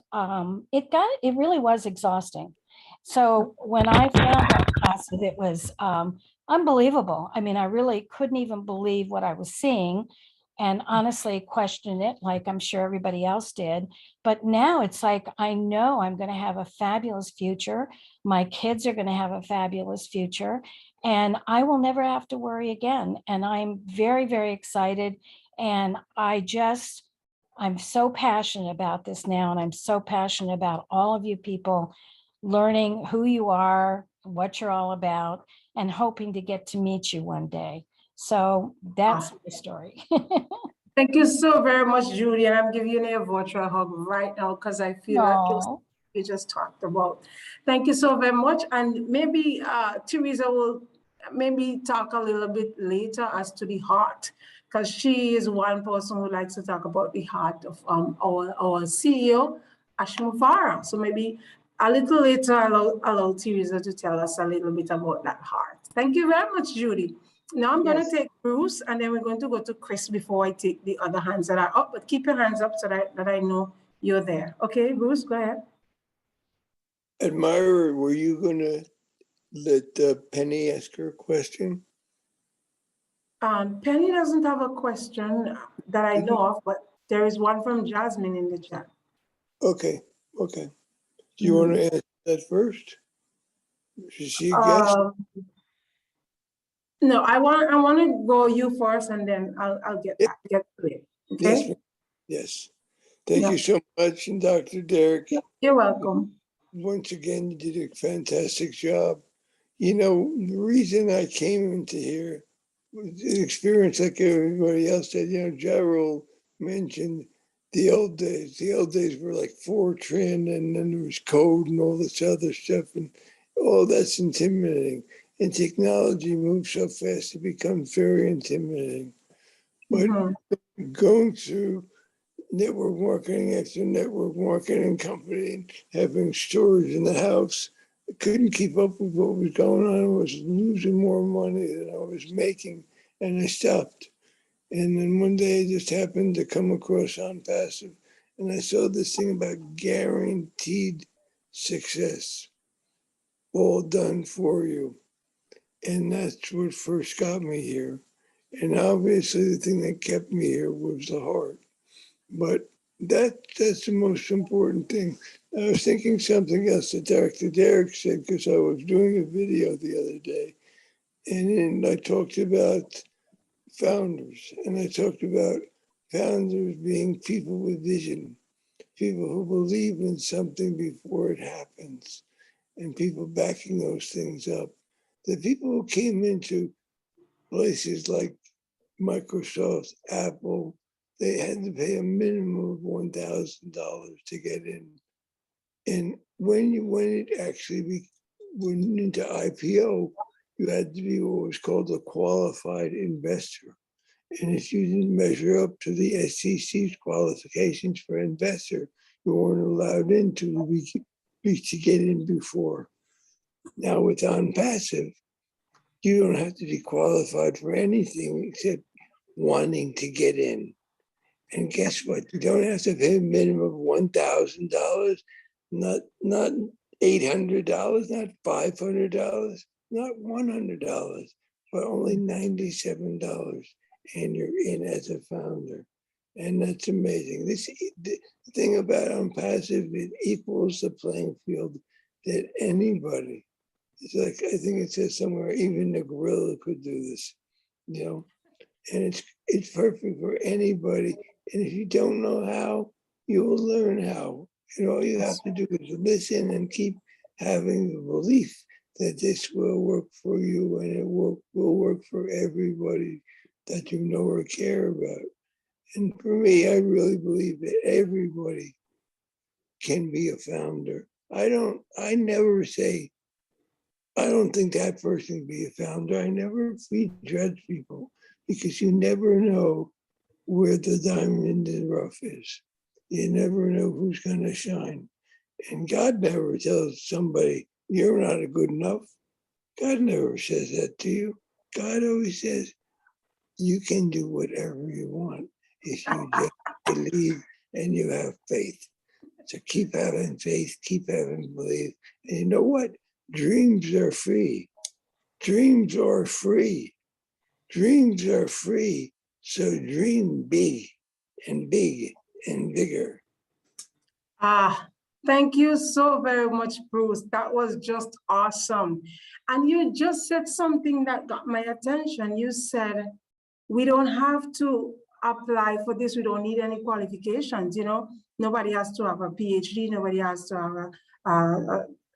it really was exhausting. So when I found that passive, it was unbelievable. I mean, I really couldn't even believe what I was seeing. and honestly question it like I'm sure everybody else did. But now it's like, I know I'm going to have a fabulous future. My kids are going to have a fabulous future, and I will never have to worry again. And I'm very, very excited. And I'm so passionate about this now. And I'm so passionate about all of you people learning who you are, what you're all about, and hoping to get to meet you one day. So that's my story. Thank you so very much, Judy. And I'm giving you a virtual hug right now because I feel that No. you just talked about. Thank you so very much. And maybe Teresa will maybe talk a little bit later as to the heart, because she is one person who likes to talk about the heart of our CEO, Ashmu Farah. So maybe a little later, allow Teresa to tell us a little bit about that heart. Thank you very much, Judy. Now I'm going to take Bruce, and then we're going to go to Chris before I take the other hands that are up. But keep your hands up so that I know you're there. Okay, Bruce, go ahead. Edmira, were you going to let Penny ask her a question? Penny doesn't have a question that I know of, but there is one from Jasmine in the chat. Okay. Do you want to answer that first? Is she a guest? No, I want to go you first, and then I'll get back, get to it. Okay. Yes. Thank you so much, and Dr. Derrick. You're welcome. Once again, you did a fantastic job. You know, the reason I came into here was an experience like everybody else did. You know, Jarrell mentioned the old days. The old days were like Fortran, and then there was code and all this other stuff, and that's intimidating. And technology moves so fast, it becomes very intimidating. But going through network marketing after network marketing company and having storage in the house, I couldn't keep up with what was going on. I was losing more money than I was making, and I stopped. And then one day I just happened to come across On Passive, and I saw this thing about guaranteed success, all done for you. And that's what first got me here. And obviously the thing that kept me here was the heart. But that's the most important thing. I was thinking something else that Dr. Derrick said, because I was doing a video the other day, and then I talked about founders, and I talked about founders being people with vision, people who believe in something before it happens, and people backing those things up. The people who came into places like Microsoft, Apple, they had to pay a minimum of $1,000 to get in. And when it actually went into IPO, you had to be what was called a qualified investor. And if you didn't measure up to the SEC's qualifications for investor, you weren't allowed in to get in before. Now with On Passive, you don't have to be qualified for anything except wanting to get in. And guess what? You don't have to pay a minimum of $1,000, not $800, not $500, not $100, but only $97. And you're in as a founder. And that's amazing. The thing about On Passive, it equals the playing field that anybody. It's like, I think it says somewhere, even the gorilla could do this, you know, and it's perfect for anybody. And if you don't know how, you will learn how. And all you have to do is listen and keep having the belief that this will work for you, and it will work for everybody that you know or care about. And for me, I really believe that everybody can be a founder. I never say, I don't think that person can be a founder. I never judge people, because you never know where the diamond in the rough is. You never know who's going to shine. And God never tells somebody, you're not good enough. God never says that to you. God always says, you can do whatever you want if you just believe and you have faith. So keep having faith, keep having belief. And you know what? Dreams are free. Dreams are free. Dreams are free. So dream big and bigger. Thank you so very much, Bruce. That was just awesome. And you just said something that got my attention. You said, we don't have to apply for this. We don't need any qualifications. You know, nobody has to have a PhD. Nobody has to have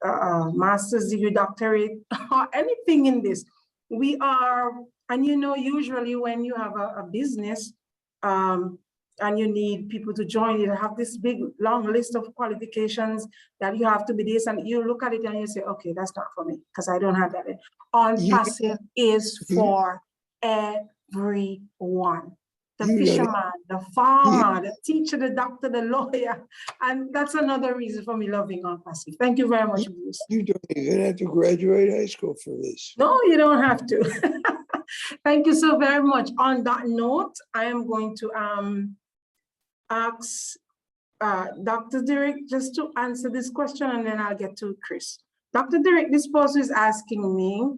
a master's degree, doctorate, or anything in this. We are, and you know, usually when you have a business, and you need people to join, you have this big, long list of qualifications that you have to be this, and you look at it and you say, okay, that's not for me, because I don't have that. On passive is for everyone. The fisherman, the farmer, the teacher, the doctor, the lawyer. And that's another reason for me loving On Passive. Thank you very much, Bruce. You don't even have to graduate high school for this. No, you don't have to. Thank you so very much. On that note, I am going to ask Dr. Derrick just to answer this question, and then I'll get to Chris. Dr. Derrick, this person is asking me,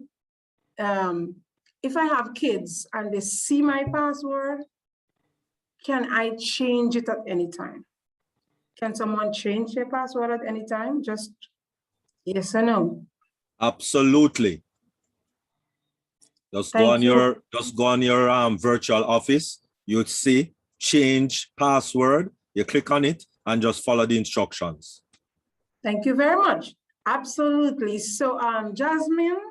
if I have kids and they see my password, can I change it at any time? Can someone change their password at any time? Just yes or no? Absolutely. Just go on your virtual office. You'd see change password. You click on it and just follow the instructions. Thank you very much. Absolutely. So Jasmine,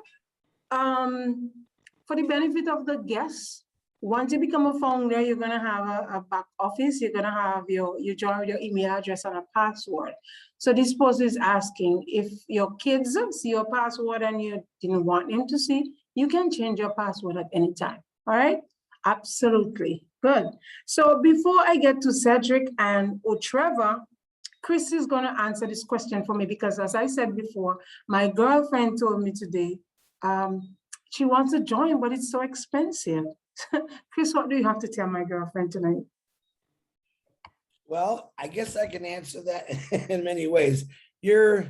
for the benefit of the guests, once you become a founder, you're going to have a back office. You're going to have you join with your email address and a password. So this post is asking if your kids see your password and you didn't want them to see, you can change your password at any time. All right? Absolutely. Good. So before I get to Cedric and Trevor, Chris is going to answer this question for me, because as I said before, my girlfriend told me today, she wants to join, but it's so expensive. Chris, what do you have to tell my girlfriend tonight? Well, I guess I can answer that in many ways. You're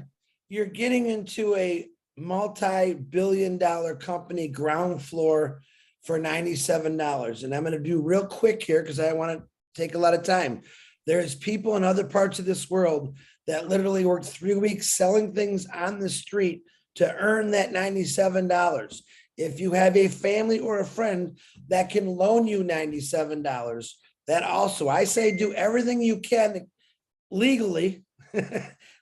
getting into a multi-billion-dollar company ground floor for $97. And I'm going to do real quick here because I want to take a lot of time. There's people in other parts of this world that literally worked 3 weeks selling things on the street to earn that $97. If you have a family or a friend that can loan you $97, that also, I say do everything you can legally,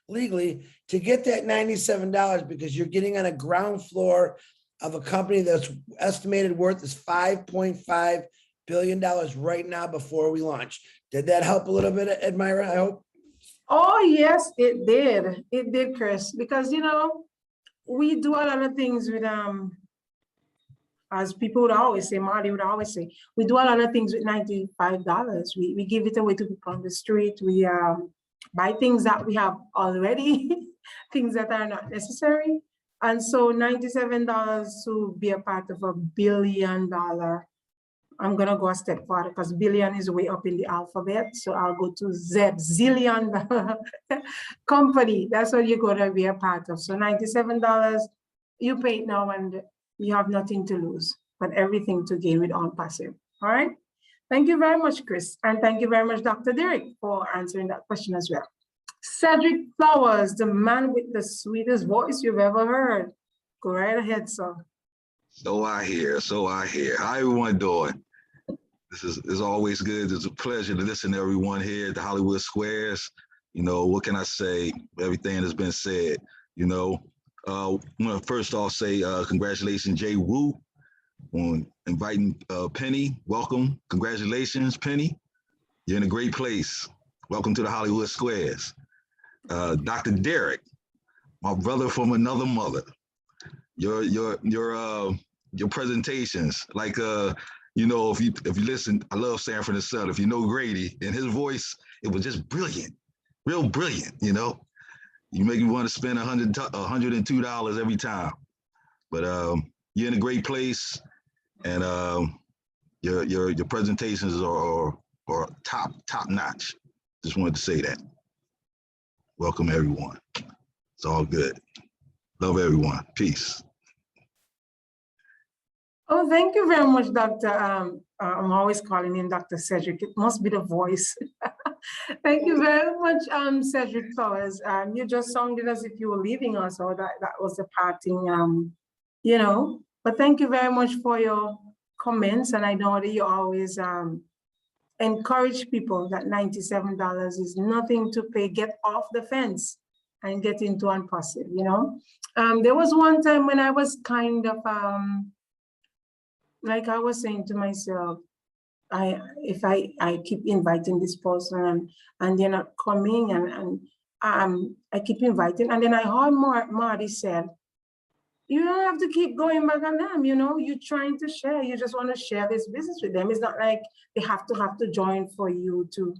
legally to get that $97, because you're getting on a ground floor of a company that's estimated worth is $5.5 billion right now before we launch. Did that help a little bit, Edmira, I hope? Oh, yes, it did. It did, Chris, because, you know, we do a lot of things with, as people would always say, Marty would always say, we do a lot of things with $95. We give it away to people on the street. We buy things that we have already, things that are not necessary. And so $97 to be a part of $1 billion, I'm gonna go a step further because billion is way up in the alphabet. So I'll go to Z, zillion company. That's what you're gonna be a part of. So $97, you pay it now and you have nothing to lose, but everything to gain with On Passive. All right. Thank you very much, Chris. And thank you very much, Dr. Derrick, for answering that question as well. Cedric Flowers, the man with the sweetest voice you've ever heard. Go right ahead, sir. So I hear. How everyone doing? This is always good. It's a pleasure to listen to everyone here at the Hollywood Squares. You know, what can I say? Everything has been said, you know. I want to first off say congratulations, Jay Wu, on inviting Penny. Welcome. Congratulations, Penny. You're in a great place. Welcome to the Hollywood Squares. Dr. Derrick, my brother from another mother. Your presentations, like you know, if you listen, I love Sanford and Son. If you know Grady and his voice, it was just brilliant, real brilliant, you know. You make me want to spend $102 every time. But you're in a great place, and your presentations are top notch. Just wanted to say that. Welcome everyone. It's all good. Love everyone. Peace. Oh, thank you very much, Dr. I'm always calling him Dr. Cedric. It must be the voice. Thank you very much, Cedric Flowers. You just sounded as if you were leaving us, or that was the parting, you know. But thank you very much for your comments, and I know that you always encourage people that $97 is nothing to pay. Get off the fence and get into Unpassive, you know. There was one time when I was kind of like I was saying to myself, if I keep inviting this person and they're not coming, and I keep inviting, and then I heard Marty said, you don't have to keep going back on them, you know, you're trying to share, you just want to share this business with them. It's not like they have to join for you to,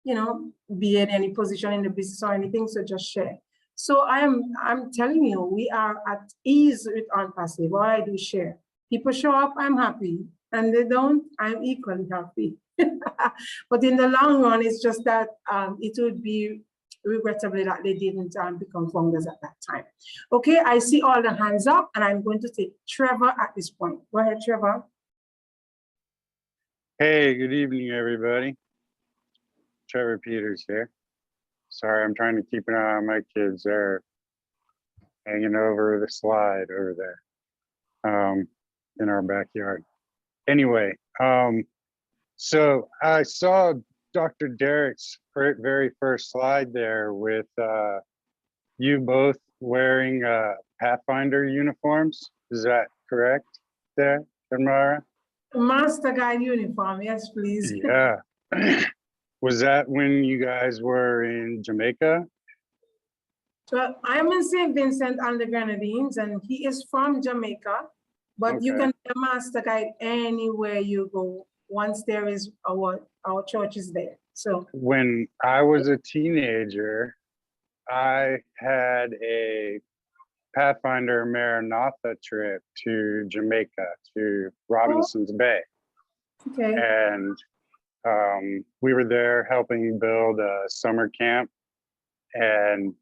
you know, be in any position in the business or anything, so just share. So I'm telling you, we are at ease with Unpassive. All I do is share. People show up, I'm happy, and they don't, I'm equally happy. But in the long run, it's just that it would be regrettably that they didn't become founders at that time. Okay, I see all the hands up, and I'm going to take Trevor at this point. Go ahead, Trevor. Hey, good evening, everybody. Trevor Peters here. Sorry, I'm trying to keep an eye on my kids. They're hanging over the slide over there in our backyard. Anyway, so I saw Dr. Derrick's very first slide there with you both wearing Pathfinder uniforms. Is that correct there, Edmira? Master Guide uniform, yes, please. Yeah. Was that when you guys were in Jamaica? So I'm in St. Vincent and the Grenadines, and he is from Jamaica, but you can be a Master Guide anywhere you go once there is our church is there. So when I was a teenager, I had a Pathfinder Maranatha trip to Jamaica, to Robinson's Bay. Okay. And we were there helping build a summer camp. And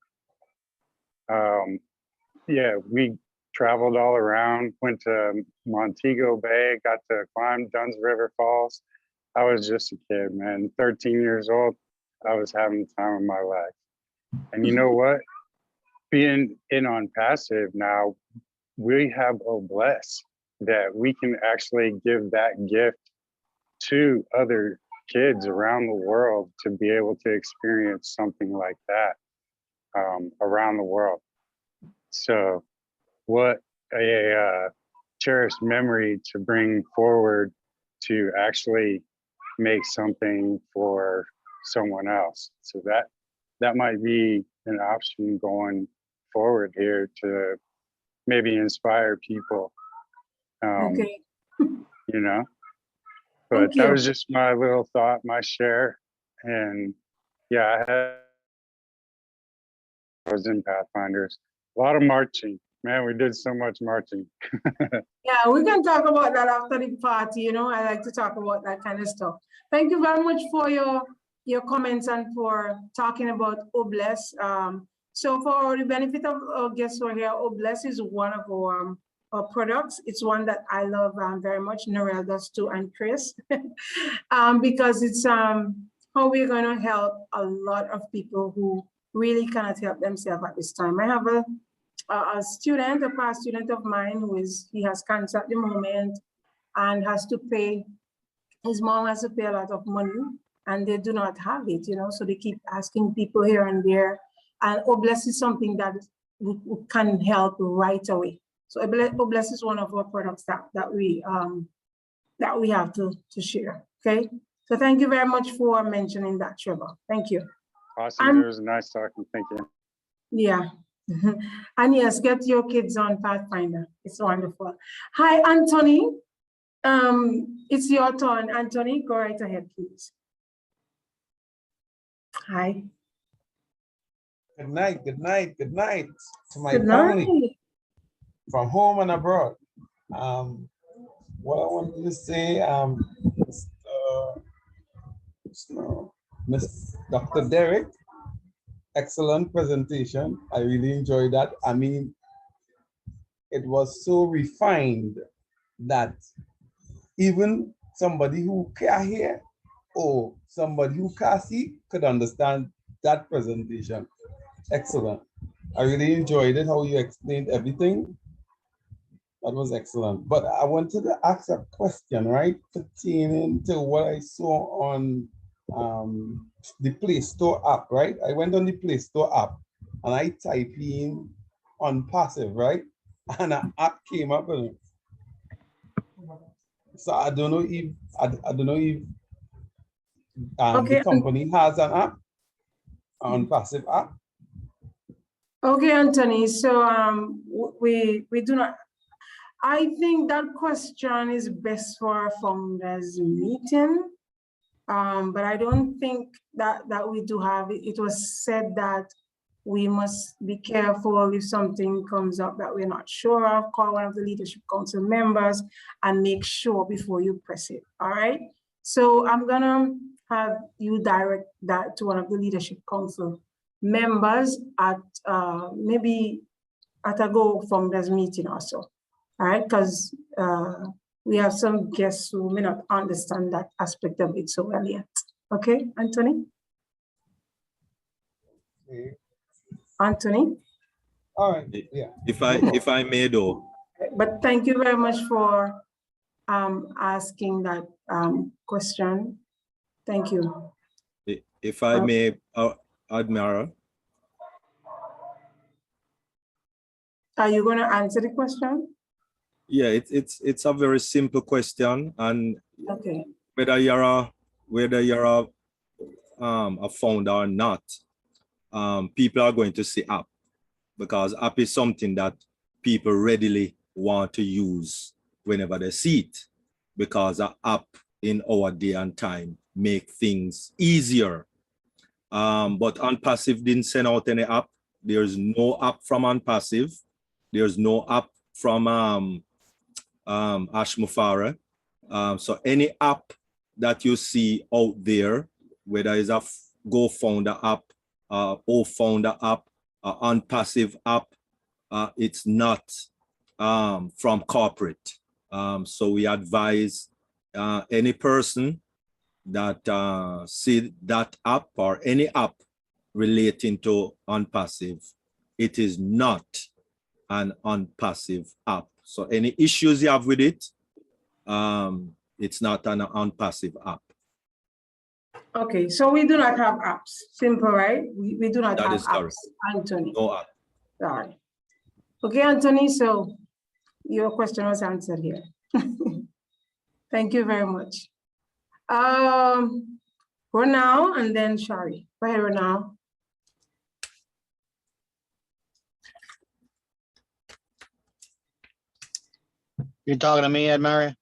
yeah, we traveled all around, went to Montego Bay, got to climb Dunn's River Falls. I was just a kid, man, 13 years old. I was having the time of my life. And you know what? Being in Unpassive now, we have a bless that we can actually give that gift to other kids around the world to be able to experience something like that around the world. So what a cherished memory to bring forward to actually make something for someone else. So that might be an option going forward here to maybe inspire people. Okay. You know, but that was just my little thought, my share. And yeah, I was in Pathfinders. A lot of marching. Man, we did so much marching. Yeah, we can talk about that after the party. You know, I like to talk about that kind of stuff. Thank you very much for your comments and for talking about Obless. So for the benefit of our guests who are here, Obless is one of our products. It's one that I love very much. Norel does too, and Chris, because it's how we're going to help a lot of people who really cannot help themselves at this time. I have a past student of mine he has cancer at the moment and has to pay, his mom has to pay a lot of money and they do not have it, you know, so they keep asking people here and there. And Obless is something that can help right away. So Obless is one of our products that we have to share. Okay. So thank you very much for mentioning that, Trevor. Thank you. Awesome. It was nice talking. Thank you. Yeah. And yes, get your kids on Pathfinder. It's wonderful. Hi, Anthony. It's your turn. Anthony, go right ahead, please. Hi. Good night, good night, good night to my family from home and abroad. What I wanted to say, Miss Dr. Derrick, excellent presentation. I really enjoyed that. I mean, it was so refined that even somebody who can hear or somebody who can't see could understand that presentation. Excellent. I really enjoyed it, how you explained everything. That was excellent. But I wanted to ask a question, right, pertaining to what I saw on the Play Store app, right? I went on the Play Store app and I type in on passive, right? And an app came up with it. So I don't know if I don't know if Okay. the company has an app, on passive app. Okay, Anthony. So we do not. I think that question is best for our founders meeting. But I don't think that we do have it. It was said that we must be careful if something comes up that we're not sure of, call one of the leadership council members and make sure before you press it, all right? So I'm gonna have you direct that to one of the leadership council members at maybe at a Go Founders meeting also, all right? Because we have some guests who may not understand that aspect of it so well yet. Okay, Anthony? Okay. Anthony? All right, yeah. If I may though. But thank you very much for asking that question. Thank you. If I may, Edmira. Are you going to answer the question? Yeah, it's a very simple question, and okay, whether you're a founder or not, people are going to see app, because app is something that people readily want to use whenever they see it, because an app in our day and time make things easier. But Unpassive didn't send out any app. There's no app from Unpassive. There's no app from Ash Mufara. So any app that you see out there, whether it's a Go Founder app, O Founder app, Unpassive app, it's not from corporate. So we advise any person that see that app or any app relating to Unpassive, it is not an Unpassive app. So any issues you have with it, it's not an Unpassive app. Okay, so we do not have apps. Simple, right? We do not That have is correct. apps, Anthony. No app. All right. Okay, Anthony, so your question was answered here. Thank you very much. Ronald and then Shari. Go ahead, Ronald. You talking to me, Edmira?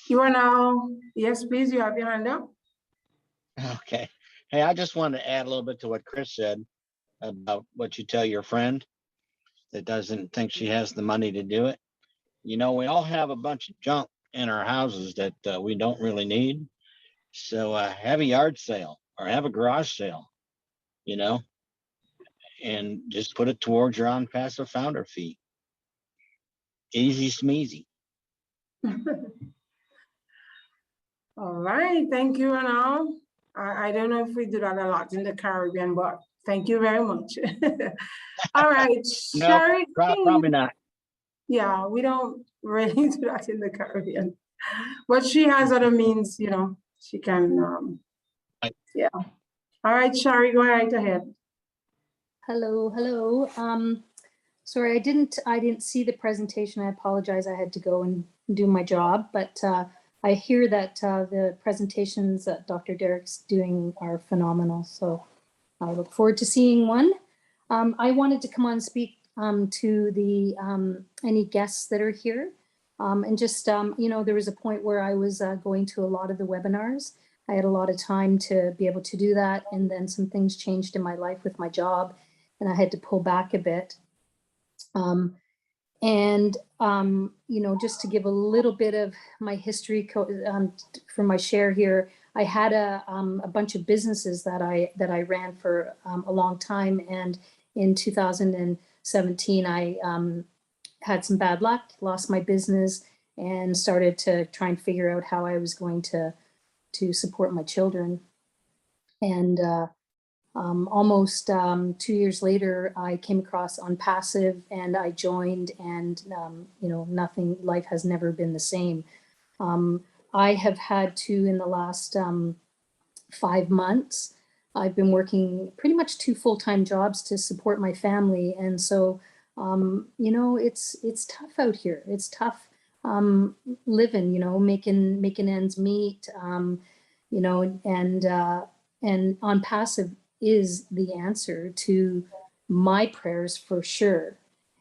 You are now, yes, please, you have your hand up. Okay. Hey, I just wanted to add a little bit to what Chris said about what you tell your friend that doesn't think she has the money to do it. You know, we all have a bunch of junk in our houses that we don't really need. So have a yard sale or have a garage sale, you know, and just put it towards your Unpassive founder fee. Easy smeezy. All right, thank you, Ronald. I don't know if we do that a lot in the Caribbean, but thank you very much. All right, No, Sherry. probably not. Yeah, we don't really do that in the Caribbean, but she has other means, you know, she can, yeah. All right, Sherry, go right ahead. Hello, hello. Sorry, I didn't see the presentation. I apologize. I had to go and do my job, but I hear that the presentations that Dr. Derrick's doing are phenomenal. So I look forward to seeing one. I wanted to come on and speak to the any guests that are here. And just, you know, there was a point where I was going to a lot of the webinars. I had a lot of time to be able to do that. And then some things changed in my life with my job and I had to pull back a bit. You know, just to give a little bit of my history for my share here, I had a bunch of businesses that I ran for a long time. And in 2017, I had some bad luck, lost my business, and started to try and figure out how I was going to support my children. And almost 2 years later, I came across On Passive and I joined, and you know, life has never been the same. I have had to, in the last 5 months, I've been working pretty much 2 full-time jobs to support my family. And so, you know, it's tough out here. It's tough living, you know, making ends meet, you know, and On Passive is the answer to my prayers for sure.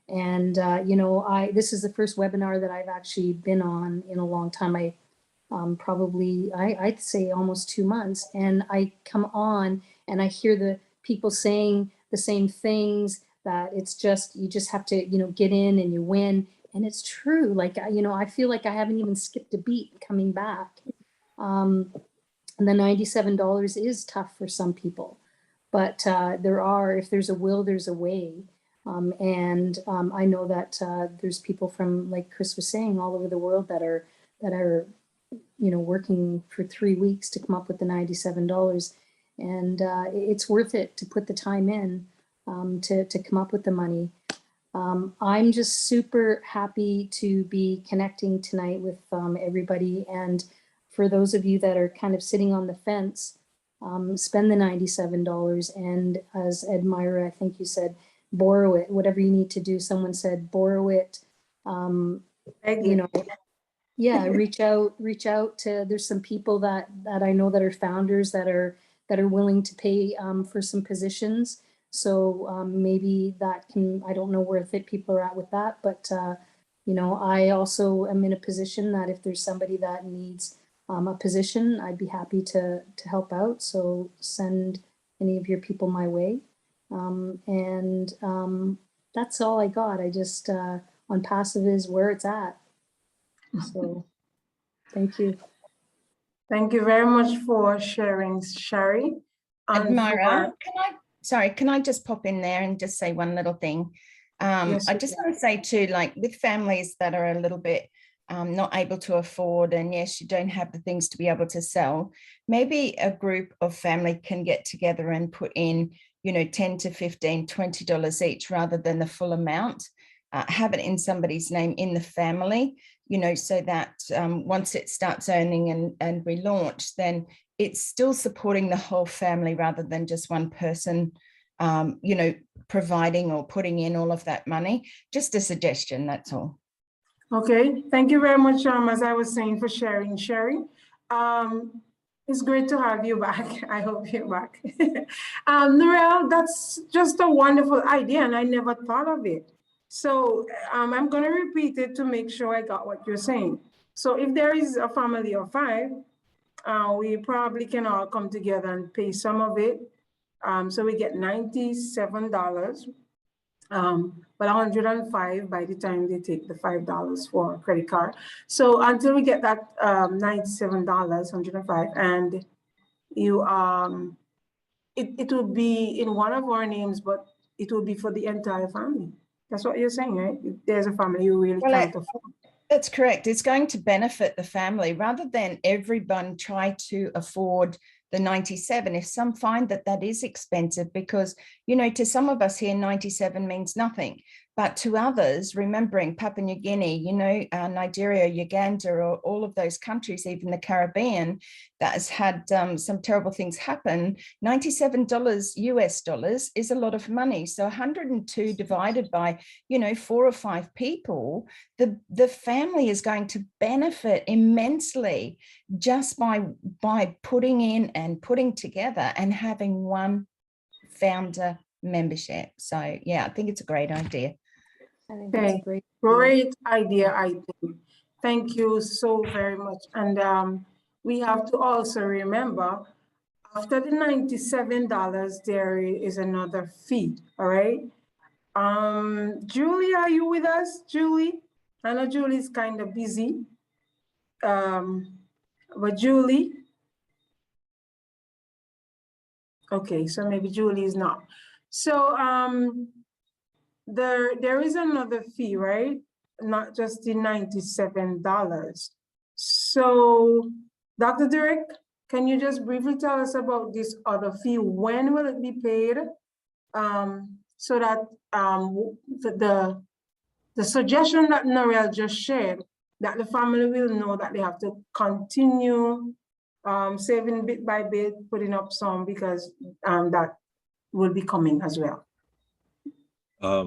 And, you know, this is the first webinar that I've actually been on in a long time. Probably, I'd say almost 2 months. And I come on and I hear the people saying the same things, that it's just, you just have to, you know, get in and you win. And it's true. Like, you know, I feel like I haven't even skipped a beat coming back. And the $97 is tough for some people, but if there's a will, there's a way. I know that there's people from, like Chris was saying, all over the world that are, you know, working for 3 weeks to come up with the $97. And it's worth it to put the time in to come up with the money. I'm just super happy to be connecting tonight with everybody. And for those of you that are kind of sitting on the fence, spend the $97. And as Edmira, I think you said, borrow it, whatever you need to do. Someone said, borrow it. You know, yeah, reach out to, there's some people that I know that are founders that are willing to pay for some positions. So maybe that can, I don't know where people are at with that, but you know, I also am in a position that if there's somebody that needs a position, I'd be happy to help out. So send any of your people my way. That's all I got. I just, On Passive is where it's at. So thank you. Thank you very much for sharing, Sherry. Edmira, can I just pop in there and just say one little thing? Yes, I just want to say too, like with families that are a little bit not able to afford, and yes, you don't have the things to be able to sell, maybe a group of family can get together and put in, you know, 10 to 15, $20 each rather than the full amount. Have it in somebody's name in the family, you know, so that once it starts earning and we launch, then it's still supporting the whole family rather than just one person, you know, providing or putting in all of that money. Just a suggestion, that's all. Okay, thank you very much, as I was saying, for sharing, Sherry. It's great to have you back. I hope you're back. Narelle, that's just a wonderful idea, and I never thought of it. So I'm going to repeat it to make sure I got what you're saying. So if there is a family of 5, we probably can all come together and pay some of it. So we get $97, but $105 by the time they take the $5 for a credit card. So until we get that $97, $105, and you it will be in one of our names, but it will be for the entire family. That's what you're saying, right? If there's a family you really can't afford. That's correct. It's going to benefit the family rather than everyone try to afford the 97. If some find that that is expensive, because, you know, to some of us here, 97 means nothing. But to others, remembering Papua New Guinea, you know, Nigeria, Uganda, or all of those countries, even the Caribbean, that has had some terrible things happen, $97 US dollars is a lot of money. So 102 divided by, you know, 4 or 5 people, the family is going to benefit immensely just by putting in and putting together and having one founder membership. So yeah, I think it's a great idea. I think that's a great idea, I think. Thank you so very much. And we have to also remember, after the $97, there is another fee, all right? Julie, are you with us, Julie? I know Julie's kind of busy. But Julie? Okay, so maybe Julie is not. So there is another fee, right? not just the $97. So, Dr. Derrick, can you just briefly tell us about this other fee? When will it be paid? So that the suggestion that Narelle just shared, that the family will know that they have to continue saving bit by bit, putting up some, because that will be coming as well.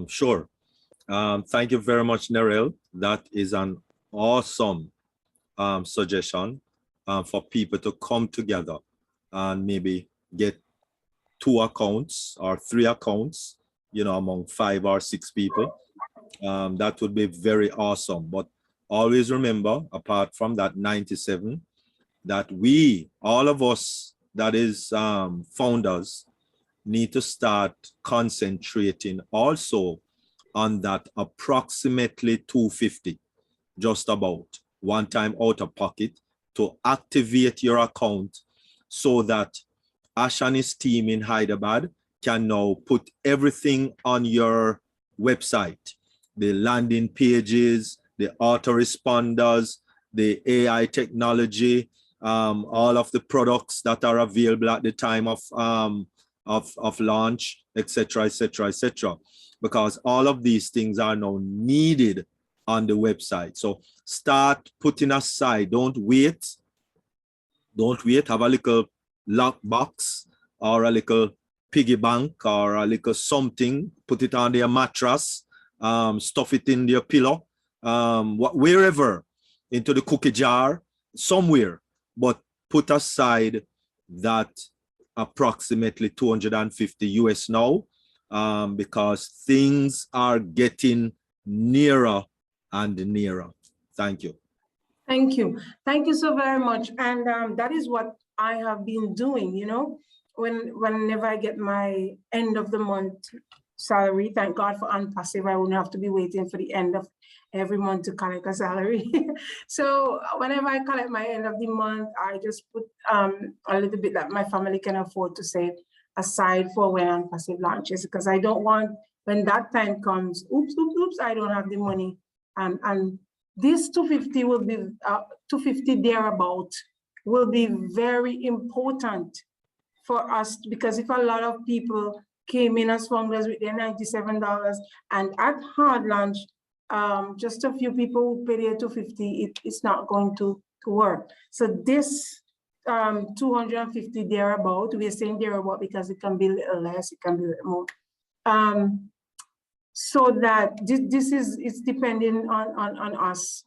Sure. Thank you very much, Narelle. That is an awesome suggestion for people to come together and maybe get 2 accounts or 3 accounts, you know, among 5 or 6 people. That would be very awesome. But always remember, apart from that 97, that we, all of us that is founders, need to start concentrating also on that approximately 250, just about one time out of pocket, to activate your account so that Ash and his team in Hyderabad can now put everything on your website, the landing pages, the autoresponders, the AI technology, all of the products that are available at the time of launch, etc., etc., etc. Because all of these things are now needed on the website. So start putting aside, don't wait, have a little lockbox or a little piggy bank or a little something, put it on their mattress, stuff it in their pillow, wherever, into the cookie jar, somewhere, but put aside that approximately 250 US now, because things are getting nearer and nearer. Thank you. Thank you. Thank you so very much. And that is what I have been doing, you know, whenever I get my end of the month salary, thank God for unpassive, I wouldn't have to be waiting for the end of every month to collect a salary. So whenever I collect my end of the month, I just put a little bit that my family can afford to save aside for when unpassive launches, because I don't want, when that time comes, oops, I don't have the money. And this 250 will be, 250 thereabout will be very important for us, because if a lot of people came in as founders with their $97 and at hard launch, just a few people who pay their 250, it's not going to work. So this 250 thereabout, we are saying thereabout because it can be a little less, it can be a little more. So that this is, it's depending on us,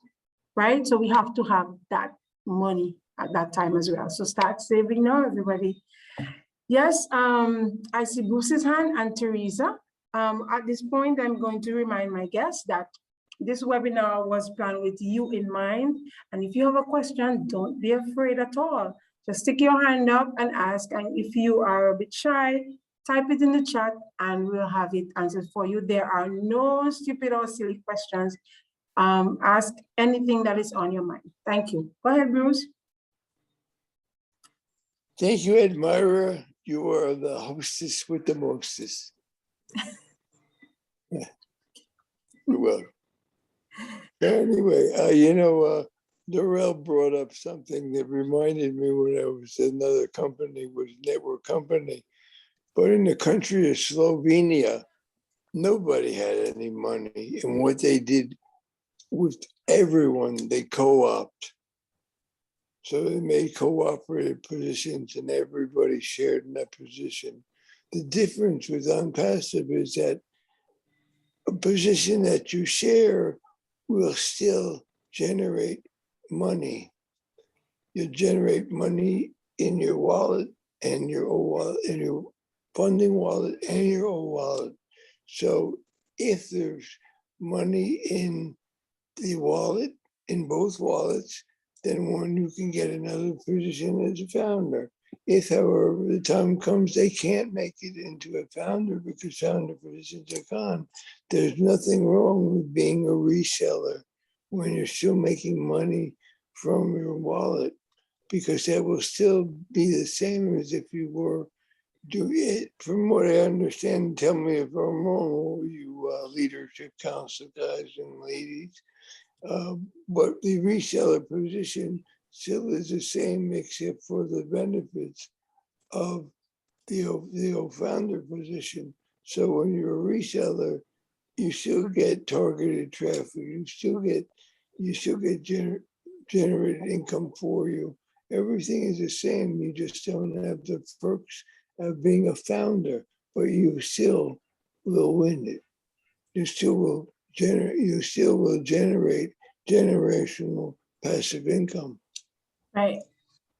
right? So we have to have that money at that time as well. So start saving now, everybody. Yes, I see Bruce's hand and Teresa. At this point, I'm going to remind my guests that this webinar was planned with you in mind. And if you have a question, don't be afraid at all. Just stick your hand up and ask. And if you are a bit shy, type it in the chat and we'll have it answered for you. There are no stupid or silly questions. Ask anything that is on your mind. Thank you. Go ahead, Bruce. Thank you, Edmira. You are the hostess with the mostest. You're welcome. Anyway, you know, Narelle brought up something that reminded me when I was at another company, was network company. But in the country of Slovenia, nobody had any money. And what they did with everyone, they co-opted. So they made cooperative positions and everybody shared in that position. The difference with unpassive is that a position that you share will still generate money. You generate money in your wallet and your old wallet, in your funding wallet and your old wallet. So if there's money in the wallet, in both wallets, then one, you can get another position as a founder. If, however, the time comes they can't make it into a founder because founder positions are gone, there's nothing wrong with being a reseller when you're still making money from your wallet, because that will still be the same as if you were doing it. From what I understand, tell me if I'm wrong, you leadership council guys and ladies, But the reseller position still is the same, except for the benefits of the founder position. So when you're a reseller, you still get targeted traffic. You still get generated income for you. Everything is the same. You just don't have the perks of being a founder, but you still will win it. You still will generate generational passive income. Right.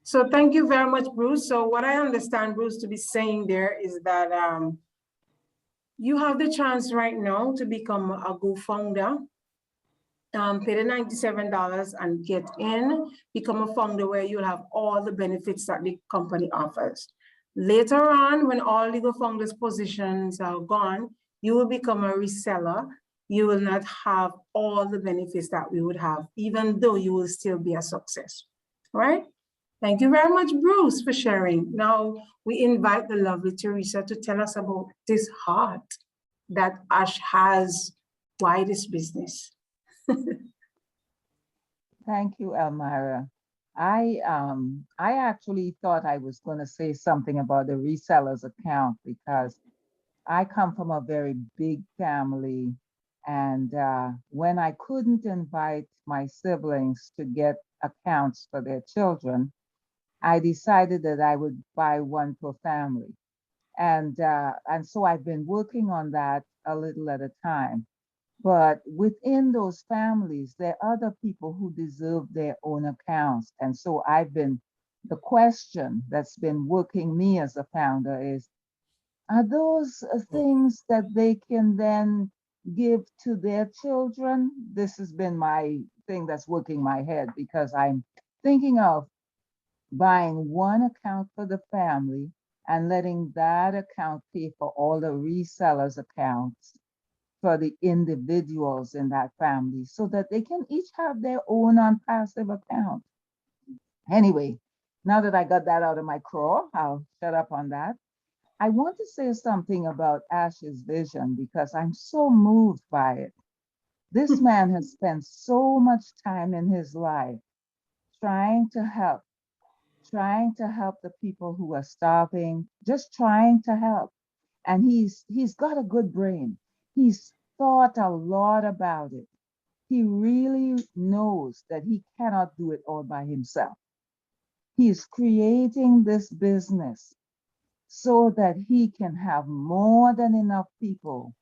So thank you very much, Bruce. So what I understand Bruce to be saying there is that you have the chance right now to become a co-founder, pay the $97 and get in, become a founder where you'll have all the benefits that the company offers. Later on, when all legal founders positions are gone, you will become a reseller. You will not have all the benefits that we would have, even though you will still be a success, right? Thank you very much, Bruce, for sharing. Now we invite the lovely Teresa to tell us about this heart that Ash has. Why this business? Thank you, Elmira. I actually thought I was going to say something about the reseller's account because I come from a very big family, and when I couldn't invite my siblings to get accounts for their children, I decided that I would buy one per family. And so I've been working on that a little at a time. But within those families, there are other people who deserve their own accounts. And so the question that's been working me as a founder is, are those things that they can then give to their children? This has been my thing that's working my head, because I'm thinking of buying one account for the family and letting that account pay for all the resellers' accounts for the individuals in that family, so that they can each have their own passive account. Anyway, now that I got that out of my craw, I'll shut up on that. I want to say something about Ash's vision because I'm so moved by it. This man has spent so much time in his life trying to help the people who are starving, just trying to help. And he's got a good brain. He's thought a lot about it. He really knows that he cannot do it all by himself. He's creating this business so that he can have more than enough people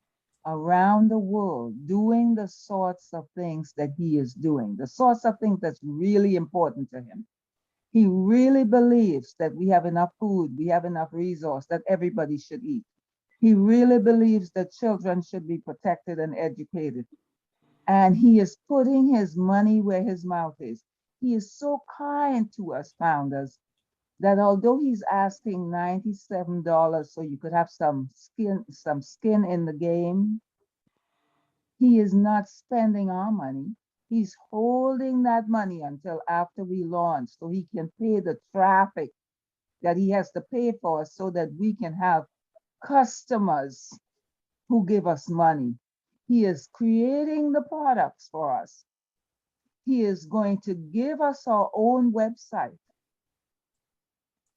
around the world doing the sorts of things that he is doing, the sorts of things that's really important to him. He really believes that we have enough food, we have enough resource, that everybody should eat. He really believes that children should be protected and educated. And he is putting his money where his mouth is. He is so kind to us founders that although he's asking $97 so you could have some skin in the game, he is not spending our money. He's holding that money until after we launch so he can pay the traffic that he has to pay for so that we can have customers who give us money. He is creating the products for us. He is going to give us our own website.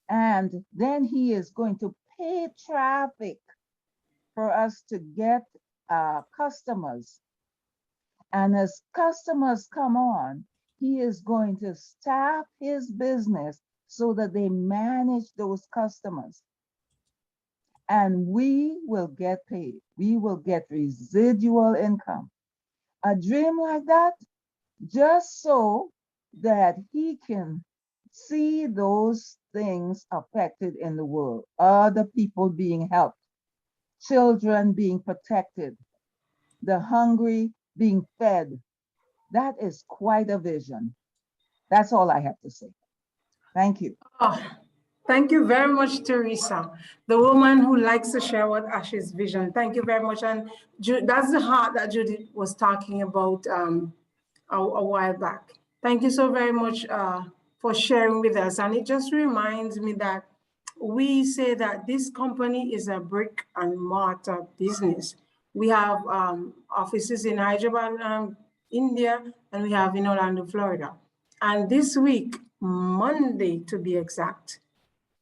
And then he is going to pay traffic for us to get customers. And as customers come on, he is going to staff his business so that they manage those customers. And we will get paid. We will get residual income. A dream like that, just so that he can see those things affected in the world, other people being helped, children being protected, the hungry being fed. That is quite a vision. That's all I have to say. Thank you. Oh, thank you very much, Teresa, the woman who likes to share what Ash's vision. Thank you very much. And that's the heart that Judith was talking about a while back. Thank you so very much for sharing with us. And it just reminds me that we say that this company is a brick and mortar business. We have offices in Hyderabad, India, and we have in Orlando, Florida. And this week, Monday to be exact,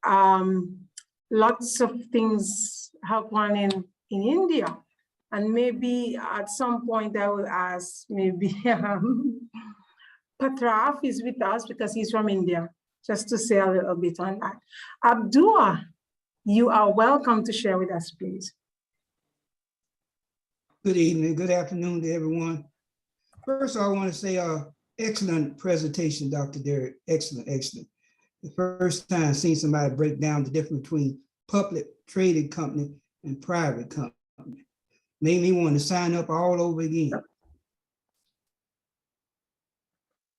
lots of things happen in India. And maybe at some point I will ask, maybe Patraf is with us because he's from India, just to say a little bit on that. Abdullah, you are welcome to share with us, please. Good evening, good afternoon to everyone. First, I want to say excellent presentation, Dr. Derrick. Excellent, excellent. The first time I've seen somebody break down the difference between public traded company and private company. Made me want to sign up all over again.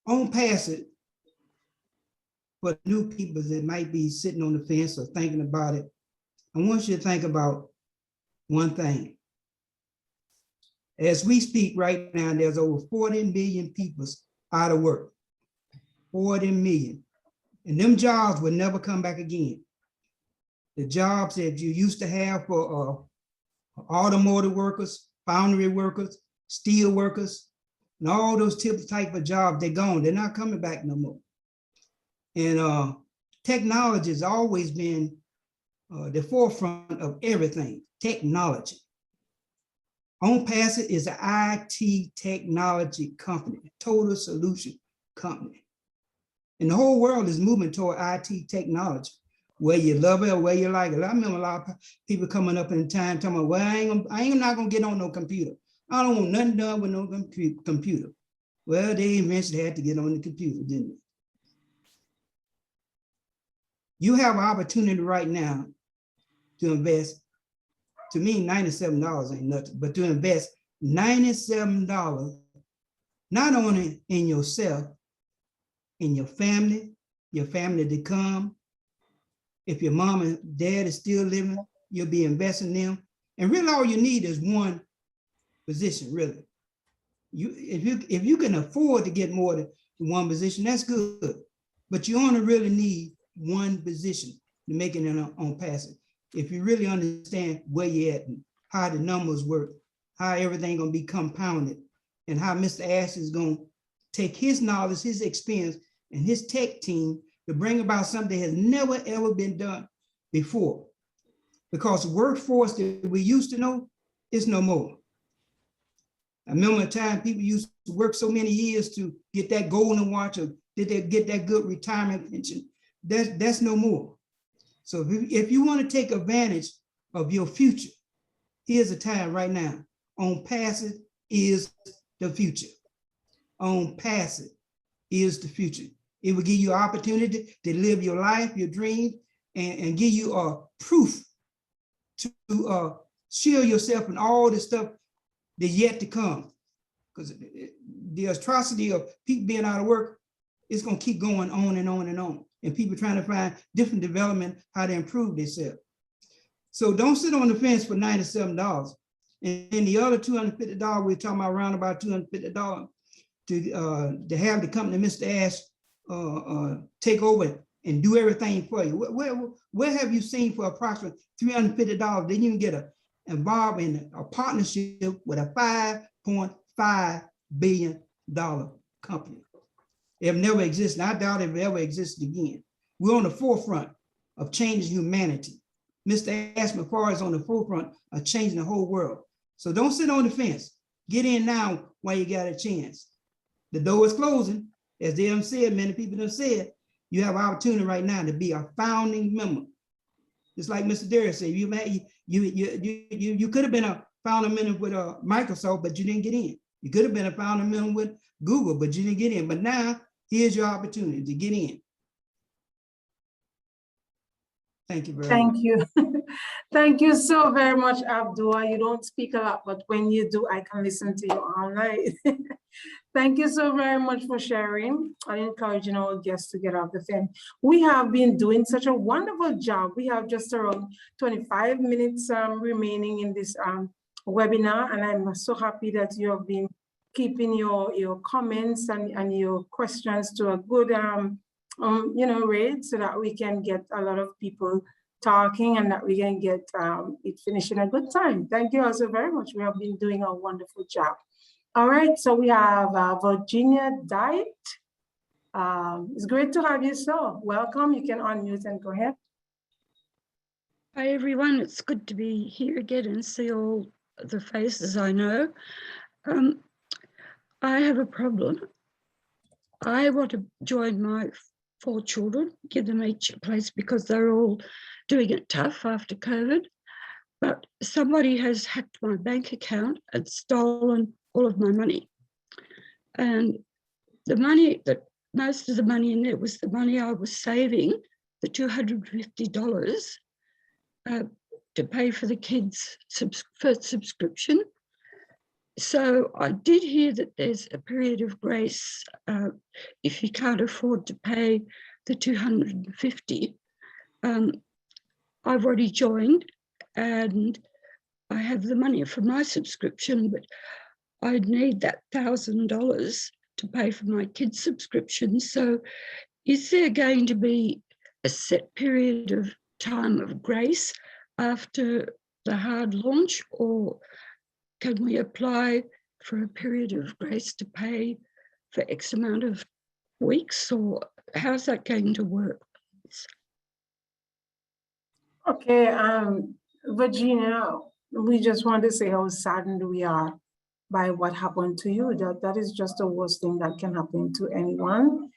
On pass it, for new people that might be sitting on the fence or thinking about it, I want you to think about one thing. As we speak right now, there's over 40 million people out of work. 40 million. And them jobs will never come back again. The jobs that you used to have for automotive workers, foundry workers, steel workers, and all those type of jobs, they're gone. They're not coming back no more. And technology has always been the forefront of everything, technology. OnPass It is an IT technology company, total solution company. And the whole world is moving toward IT technology, whether you love it or whether you like it. I remember a lot of people coming up in time talking about, well, I ain't not gonna get on no computer. I don't want nothing done with no computer. Well, they eventually had to get on the computer, didn't they? You have an opportunity right now to invest. To me, $97 ain't nothing, but to invest $97, not only in yourself, in your family to come. If your mom and dad is still living, you'll be investing in them. And really all you need is one position, really. If you can afford to get more than one position, that's good. But you only really need one position to make it on passive. If you really understand where you're at and how the numbers work, how everything gonna be compounded, and how Mr. Ash is gonna take his knowledge, his experience, and his tech team to bring about something that has never, ever been done before. Because the workforce that we used to know is no more. I remember a time people used to work so many years to get that golden watch or get that good retirement pension. That's no more. So if you want to take advantage of your future, here's the time right now. OnPass It is the future. OnPass It is the future. It will give you an opportunity to live your life, your dreams, and give you a proof to shield yourself from all the stuff that's yet to come. Because the atrocity of people being out of work is going to keep going on and on and on. And people trying to find different development, how to improve themselves. So don't sit on the fence for $97. And the other $250, we're talking about around about $250 to have the company, Mr. Ash, take over and do everything for you. Where have you seen for approximately $350, then you can get involved in a partnership with a $5.5 billion company? It have never existed. I doubt it will ever exist again. We're on the forefront of changing humanity. Mr. Ash McFarland is on the forefront of changing the whole world. So don't sit on the fence. Get in now while you got a chance. The door is closing. As they have said, many people have said, you have an opportunity right now to be a founding member. Just like Mr. Derrick said, you could have been a founding member with Microsoft, but you didn't get in. You could have been a founding member with Google, but you didn't get in. But now, here's your opportunity to get in. Thank you very much. Thank you. Thank you so very much, Abdullah. You don't speak a lot, but when you do, I can listen to you all night. Thank you so very much for sharing. I encourage our guests to get off the fence. We have been doing such a wonderful job. We have just around 25 minutes remaining in this webinar, and I'm so happy that you have been keeping your comments and your questions to a good rate so that we can get a lot of people talking and that we can get it finished in a good time. Thank you also very much. We have been doing a wonderful job. All right, so we have Virginia Diet. It's great to have you, so welcome. You can unmute and go ahead. Hi, everyone. It's good to be here again and see all the faces I know. I have a problem. I want to join my 4 children, give them each a place because they're all doing it tough after COVID. But somebody has hacked my bank account and stolen all of my money. And the money that most of the money in there was the money I was saving, the $250 to pay for the kids' first subscription. So I did hear that there's a period of grace if you can't afford to pay the $250. I've already joined and I have the money for my subscription, but I'd need that $1,000 to pay for my kids' subscription. So is there going to be a set period of time of grace after the hard launch, or can we apply for a period of grace to pay for X amount of weeks, or how's that going to work? Okay, Virginia, we just want to say how saddened we are by what happened to you. That is just the worst thing that can happen to anyone.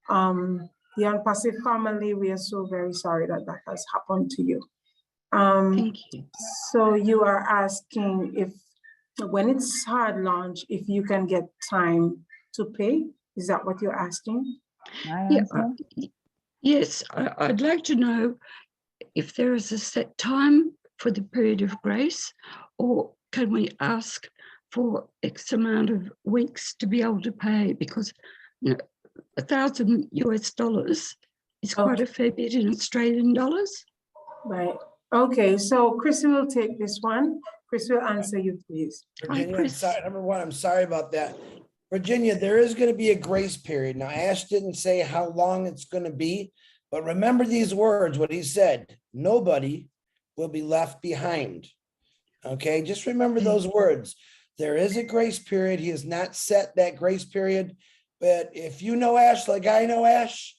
The Unpassive family, we are so very sorry that that has happened to you. Thank you. So you are asking if, when it's hard launch, if you can get time to pay? Is that what you're asking? Yeah, yes, I'd like to know if there is a set time for the period of grace, or can we ask for X amount of weeks to be able to pay? Because you know, $1,000 is quite a fair bit in Australian dollars. Right. Okay, so Chris will take this one. Chris will answer you, please. Virginia, I'm sorry, number one, I'm sorry about that. Virginia, there is going to be a grace period. Now, Ash didn't say how long it's going to be, but remember these words, what he said, nobody will be left behind. Okay, just remember those words. There is a grace period. He has not set that grace period, but if you know Ash like I know Ash,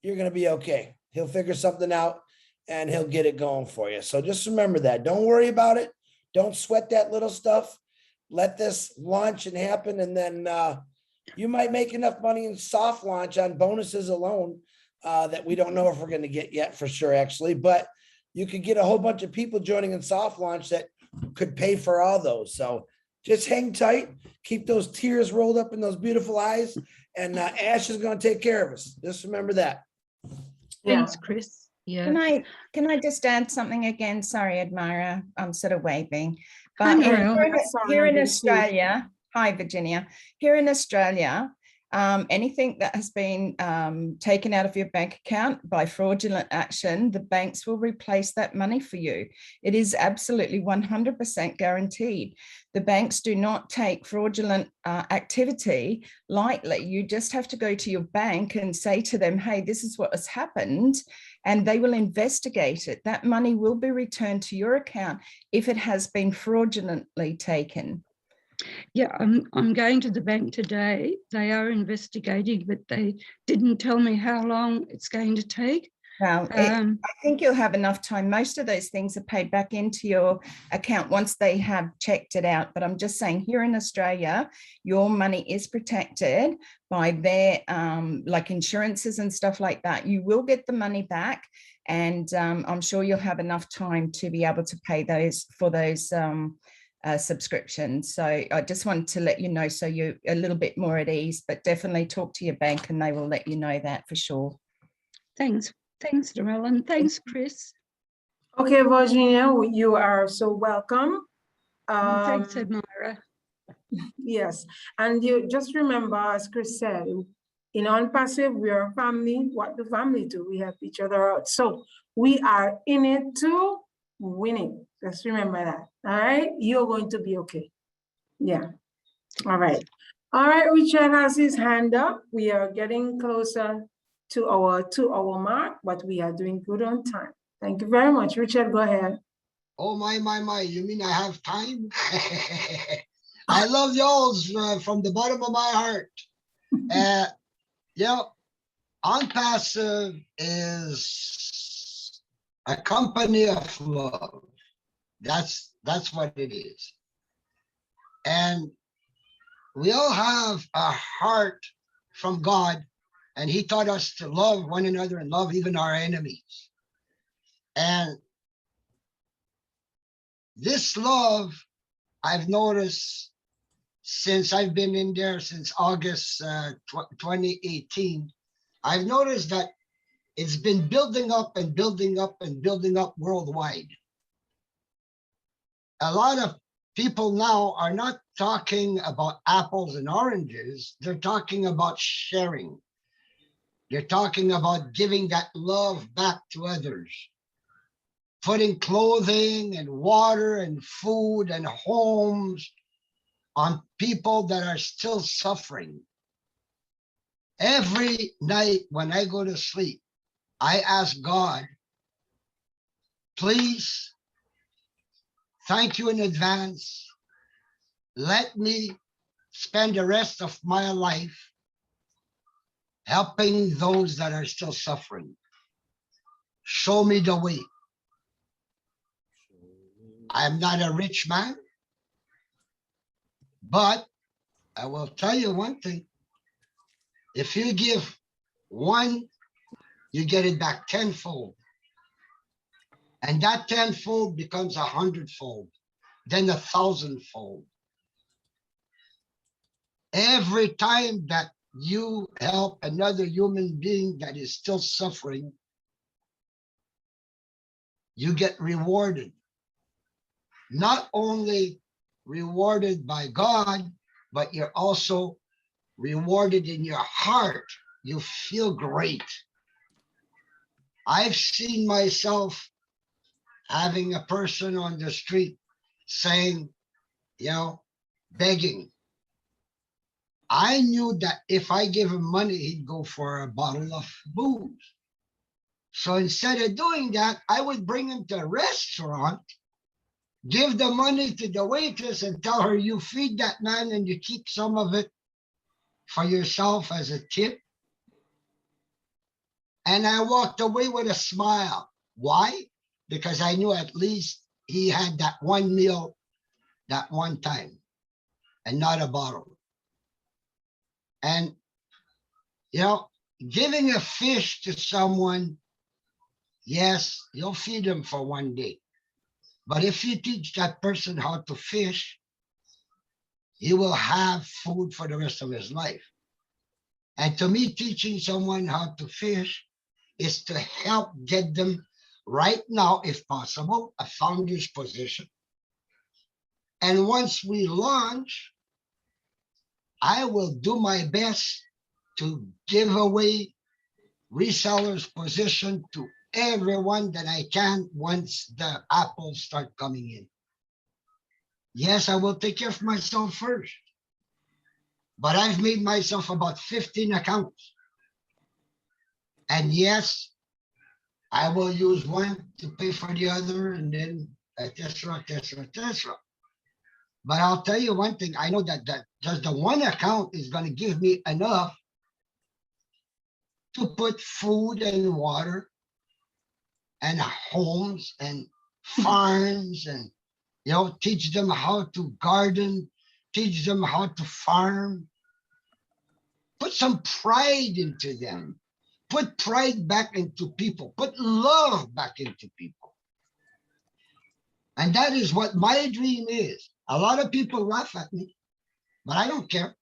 you're going to be okay. He'll figure something out and he'll get it going for you. So just remember that. Don't worry about it. Don't sweat that little stuff. Let this launch and happen. And then you might make enough money in soft launch on bonuses alone that we don't know if we're going to get yet for sure, actually. But you could get a whole bunch of people joining in soft launch that could pay for all those. So just hang tight. Keep those tears rolled up in those beautiful eyes. And Ash is going to take care of us. Just remember that. Thanks, Chris. Yeah. Can I just add something again? Sorry, Edmira, I'm sort of waving. But here in Australia, hi, Virginia. Here in Australia, anything that has been taken out of your bank account by fraudulent action, the banks will replace that money for you. It is absolutely 100% guaranteed. The banks do not take fraudulent activity lightly. You just have to go to your bank and say to them, hey, this is what has happened, and they will investigate it. That money will be returned to your account if it has been fraudulently taken. Yeah, I'm going to the bank today. They are investigating, but they didn't tell me how long it's going to take. Well, I think you'll have enough time. Most of those things are paid back into your account once they have checked it out. But I'm just saying, here in Australia, your money is protected by their like insurances and stuff like that. You will get the money back, and I'm sure you'll have enough time to be able to pay those for those subscriptions. So I just wanted to let you know, so you're a little bit more at ease, but definitely talk to your bank and they will let you know that for sure. Thanks. Thanks, Darrell, and thanks, Chris. Okay, Virginia, you are so welcome. Thanks, Edmira. Yes, and you just remember, as Chris said, in Unpassive, we are a family. What do family do? We help each other out. So we are in it to win it. Just remember that. All right, you're going to be okay. Yeah. All right. All right, Richard has his hand up. We are getting closer to our 2-hour mark, but we are doing good on time. Thank you very much. Richard, go ahead. Oh, my. You mean I have time? I love y'all from the bottom of my heart. On Passive is a company of love. That's what it is. And we all have a heart from God, and he taught us to love one another and love even our enemies. And this love, I've noticed since I've been in there since August 2018, I've noticed that it's been building up and building up and building up worldwide. A lot of people now are not talking about apples and oranges. They're talking about sharing. They're talking about giving that love back to others, putting clothing and water and food and homes on people that are still suffering. Every night when I go to sleep, I ask God, please, thank you in advance. Let me spend the rest of my life helping those that are still suffering. Show me the way. I'm not a rich man, but I will tell you one thing. If you give one, you get it back tenfold. And that tenfold becomes 100-fold, then 1,000-fold. Every time that you help another human being that is still suffering, you get rewarded. Not only rewarded by God, but you're also rewarded in your heart. You feel great. I've seen myself having a person on the street saying, begging. I knew that if I give him money, he'd go for a bottle of booze. So instead of doing that, I would bring him to a restaurant, give the money to the waitress and tell her, you feed that man and you keep some of it for yourself as a tip. And I walked away with a smile. Why? Because I knew at least he had that one meal that one time and not a bottle. And, giving a fish to someone, yes, you'll feed them for one day. But if you teach that person how to fish, he will have food for the rest of his life. And to me, teaching someone how to fish is to help get them right now, if possible, a founder's position. And once we launch, I will do my best to give away resellers' position to everyone that I can once the apples start coming in. Yes, I will take care of myself first. But I've made myself about 15 accounts. And yes, I will use one to pay for the other and then etc. But I'll tell you one thing, I know that just the one account is going to give me enough to put food and water and homes and farms and, teach them how to garden, teach them how to farm, put some pride into them, put pride back into people, put love back into people. And that is what my dream is. A lot of people laugh at me, but I don't care.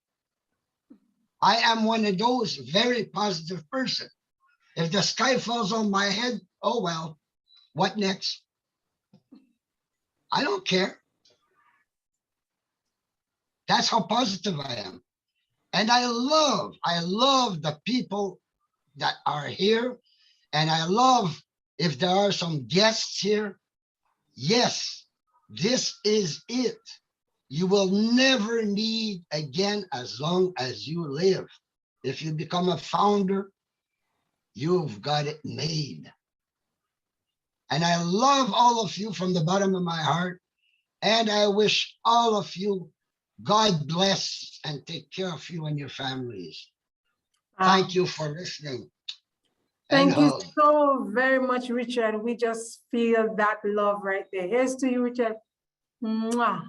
I am one of those very positive person. If the sky falls on my head, oh well, what next? I don't care. That's how positive I am. And I love the people that are here. And I love if there are some guests here. Yes, this is it. You will never need again as long as you live. If you become a founder, you've got it made. And I love all of you from the bottom of my heart. And I wish all of you God bless and take care of you and your families. Thank you for listening. Thank you so very much, Richard. We just feel that love right there. Here's to you, Richard. Mwah.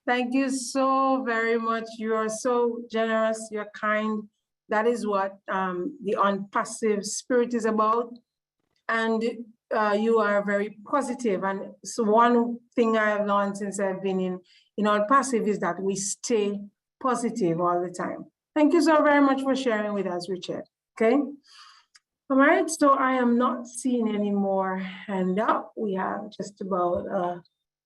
Thank you so very much. You are so generous, you're kind. That is what the unpassive spirit is about. And you are very positive. And so one thing I have learned since I've been in unpassive is that we stay positive all the time. Thank you so very much for sharing with us, Richard. Okay. All right, so I am not seeing any more hand up. We have just about a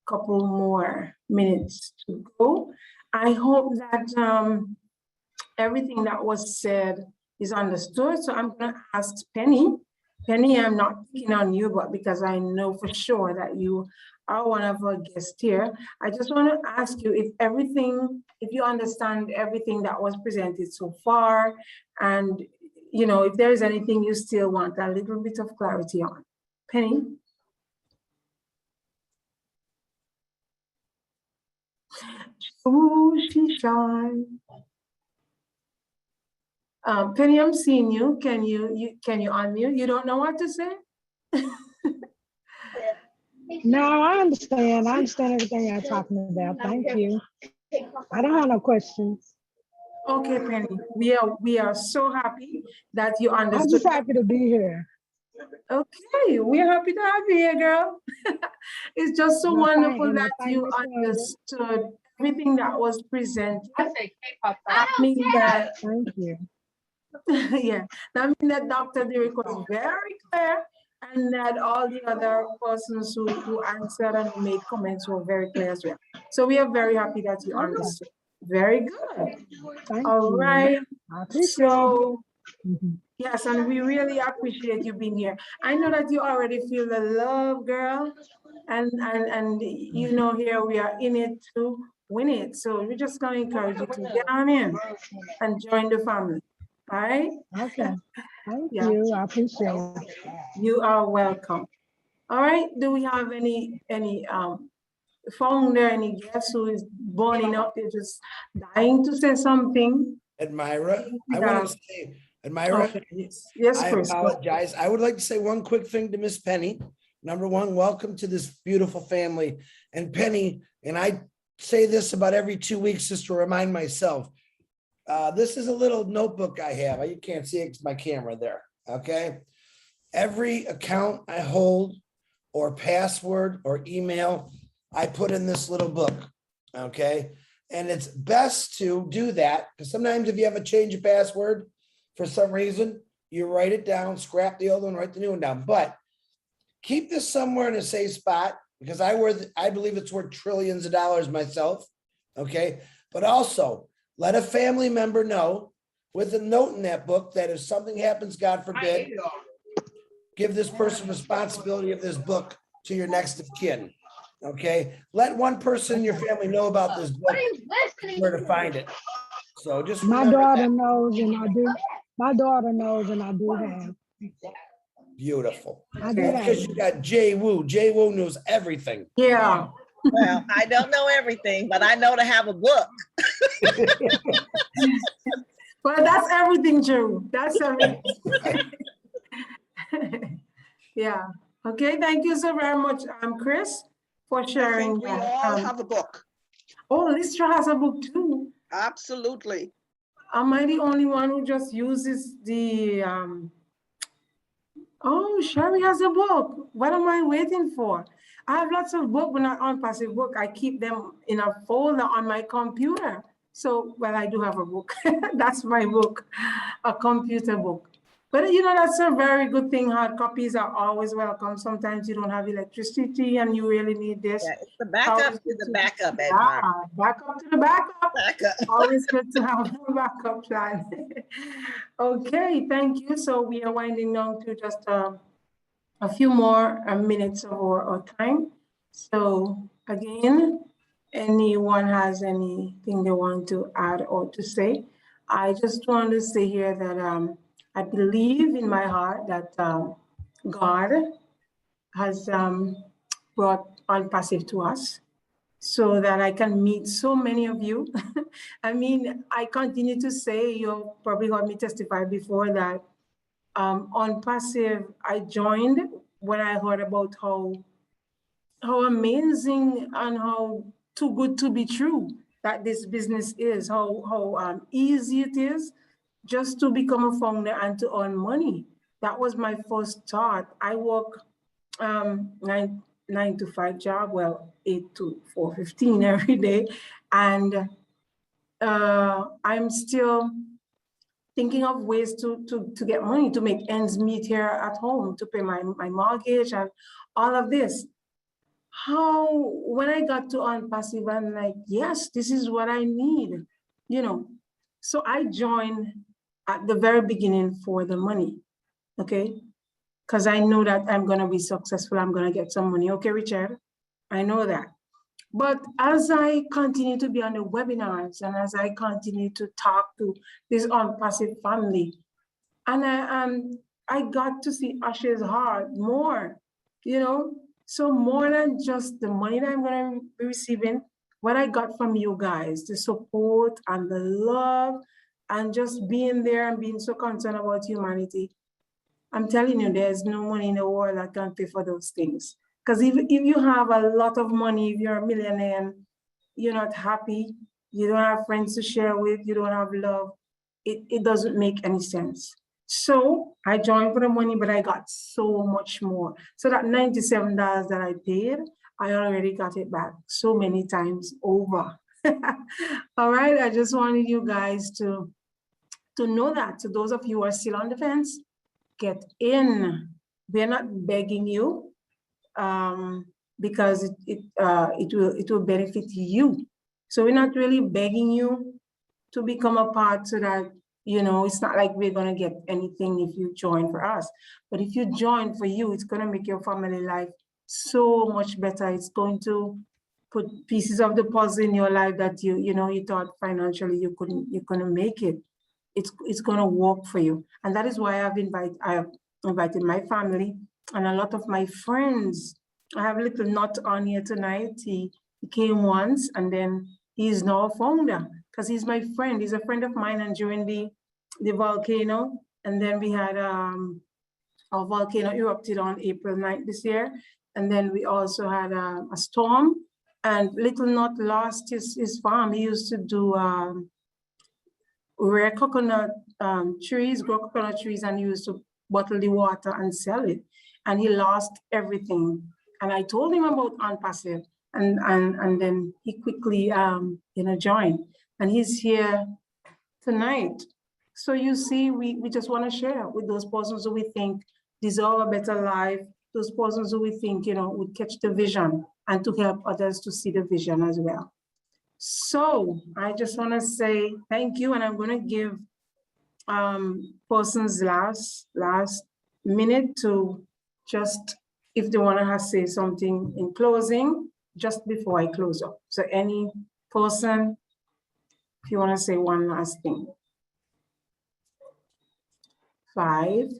couple more minutes to go. I hope that everything that was said is understood. So I'm going to ask Penny. Penny, I'm not picking on you, but because I know for sure that you are one of our guests here, I just want to ask you if you understand everything that was presented so far, and you know, if there is anything you still want a little bit of clarity on. Penny? Oh, she's shy. Penny, I'm seeing you. Can you unmute? You don't know what to say? No, I understand. I understand everything you're talking about. Thank you. I don't have no questions. Okay, Penny. We are so happy that you understood. I'm just happy to be here. Okay, we're happy to have you here, girl. It's just so wonderful that you understood everything that was presented. That means that, thank you. Yeah, that means that Dr. Derrick was very clear, and that all the other persons who answered and made comments were very clear as well. So we are very happy that you understood. Very good. Thank All you. right. I appreciate So, it. yes, and we really appreciate you being here. I know that you already feel the love, girl, and you know, here we are in it to win it. So we're just gonna encourage you to get on in and join the family. All right? Okay. Thank you. I appreciate it. You are welcome. All right. Do we have any founder, any guest who is burning up? They're just dying to say something. Edmira, I want to say, Edmira, okay. Yes, I Chris. apologize. I would like to say one quick thing to Miss Penny. Number one, welcome to this beautiful family. And Penny, and I say this about every 2 weeks just to remind myself, this is a little notebook I have. You can't see it, it's my camera there, okay? Every account I hold or password or email, I put in this little book, okay? And it's best to do that because sometimes if you have a change of password for some reason, you write it down, scrap the old one, write the new one down. But keep this somewhere in a safe spot because I believe it's worth trillions of dollars myself, okay? But also let a family member know with a note in that book that if something happens, God forbid, give this person responsibility of this book to your next of kin. Okay, let one person in your family know about this book, where to find it. So just my daughter knows, and I do. My daughter knows, and I do have. Beautiful. I do because you got Jay Woo. Jay Woo knows everything. Yeah. Well, I don't know everything, but I know to have a book. Well, that's everything, Drew. That's everything. Yeah. Okay. Thank you so very much, Chris, for sharing. We all have a book. Oh, Listra has a book too. Absolutely. Am I the only one who just uses the? Oh, Sherry has a book. What am I waiting for? I have lots of books, but not on passive book. I keep them in a folder on my computer. So, well, I do have a book. That's my book, a computer book. But you know, that's a very good thing. Hard copies are always welcome. Sometimes you don't have electricity and you really need this. Yeah, it's the backup to the backup, Edmira. Yeah, backup to the backup. Always good to have a backup plan. Okay, thank you. So we are winding down to just a few more minutes of our time. So again, anyone has anything they want to add or to say? I just want to say here that I believe in my heart that God has brought unpassive to us. so that I can meet so many of you. I mean, I continue to say, you probably heard me testify before that on Passive, I joined when I heard about how amazing and how too good to be true that this business is, how easy it is just to become a founder and to earn money. That was my first thought. I work 9 to 5 job, well, 8 to 4:15 every day. And I'm still thinking of ways to get money, to make ends meet here at home, to pay my mortgage and all of this. When I got to on Passive, I'm like, yes, this is what I need, you know. So I joined at the very beginning for the money, okay? Because I know that I'm gonna be successful, I'm gonna get some money. Okay, Richard, I know that. But as I continue to be on the webinars and as I continue to talk to this on Passive family, and I got to see Asha's heart more, you know? So more than just the money that I'm gonna be receiving, what I got from you guys, the support and the love and just being there and being so concerned about humanity. I'm telling you, there's no money in the world that can pay for those things. Because if you have a lot of money, if you're a millionaire and you're not happy, you don't have friends to share with, you don't have love, it doesn't make any sense. So I joined for the money, but I got so much more. So that $97 that I paid, I already got it back so many times over. All right, I just wanted you guys to know that. To those of you who are still on the fence, get in. We're not begging you because it will benefit you. So we're not really begging you to become a part so that, you know, it's not like we're going to get anything if you join for us. But if you join for you, it's going to make your family life so much better. It's going to put pieces of the puzzle in your life that you thought financially you couldn't make it. It's going to work for you. And that is why I have invited my family and a lot of my friends. I have little Nut on here tonight. He came once and then he is now a founder because he's my friend. He's a friend of mine. And during the volcano, and then we had our volcano erupted on April 9th this year. And then we also had a storm, and Little Nut lost his farm. He used to do rare coconut trees, grow coconut trees, and he used to bottle the water and sell it. And he lost everything. And I told him about On Passive, and then he quickly joined. And he's here tonight. So you see, we just want to share with those persons who we think deserve a better life, those persons who we think, would catch the vision and to help others to see the vision as well. So I just want to say thank you, and I'm going to give persons last minute to just, if they want to say something in closing, just before I close up. So any person, if you want to say one last thing. 5,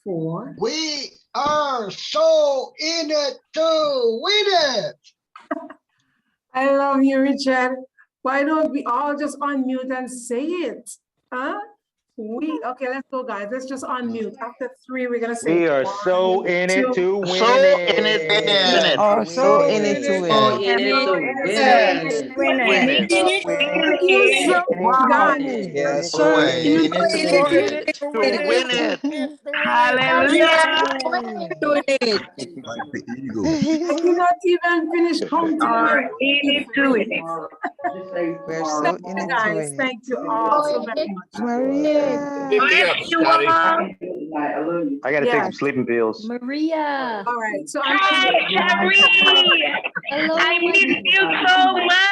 4. We are so in it to win it. I love you, Richard. Why don't we all just unmute and say it? Huh? Okay, let's go, guys. Let's just unmute. After 3, we're gonna say we are so in it to win it. We are so in it to win it. Thank you so much, guys. Yes, So in it To win it. Hallelujah. Like the eagle. I did not even finish counting. We're so in it to Guys, win it. thank you all so very much. Maria. Bless you all. I gotta take some sleeping pills. Maria. All right, so Hi, Sherry. Hello. I miss you so much.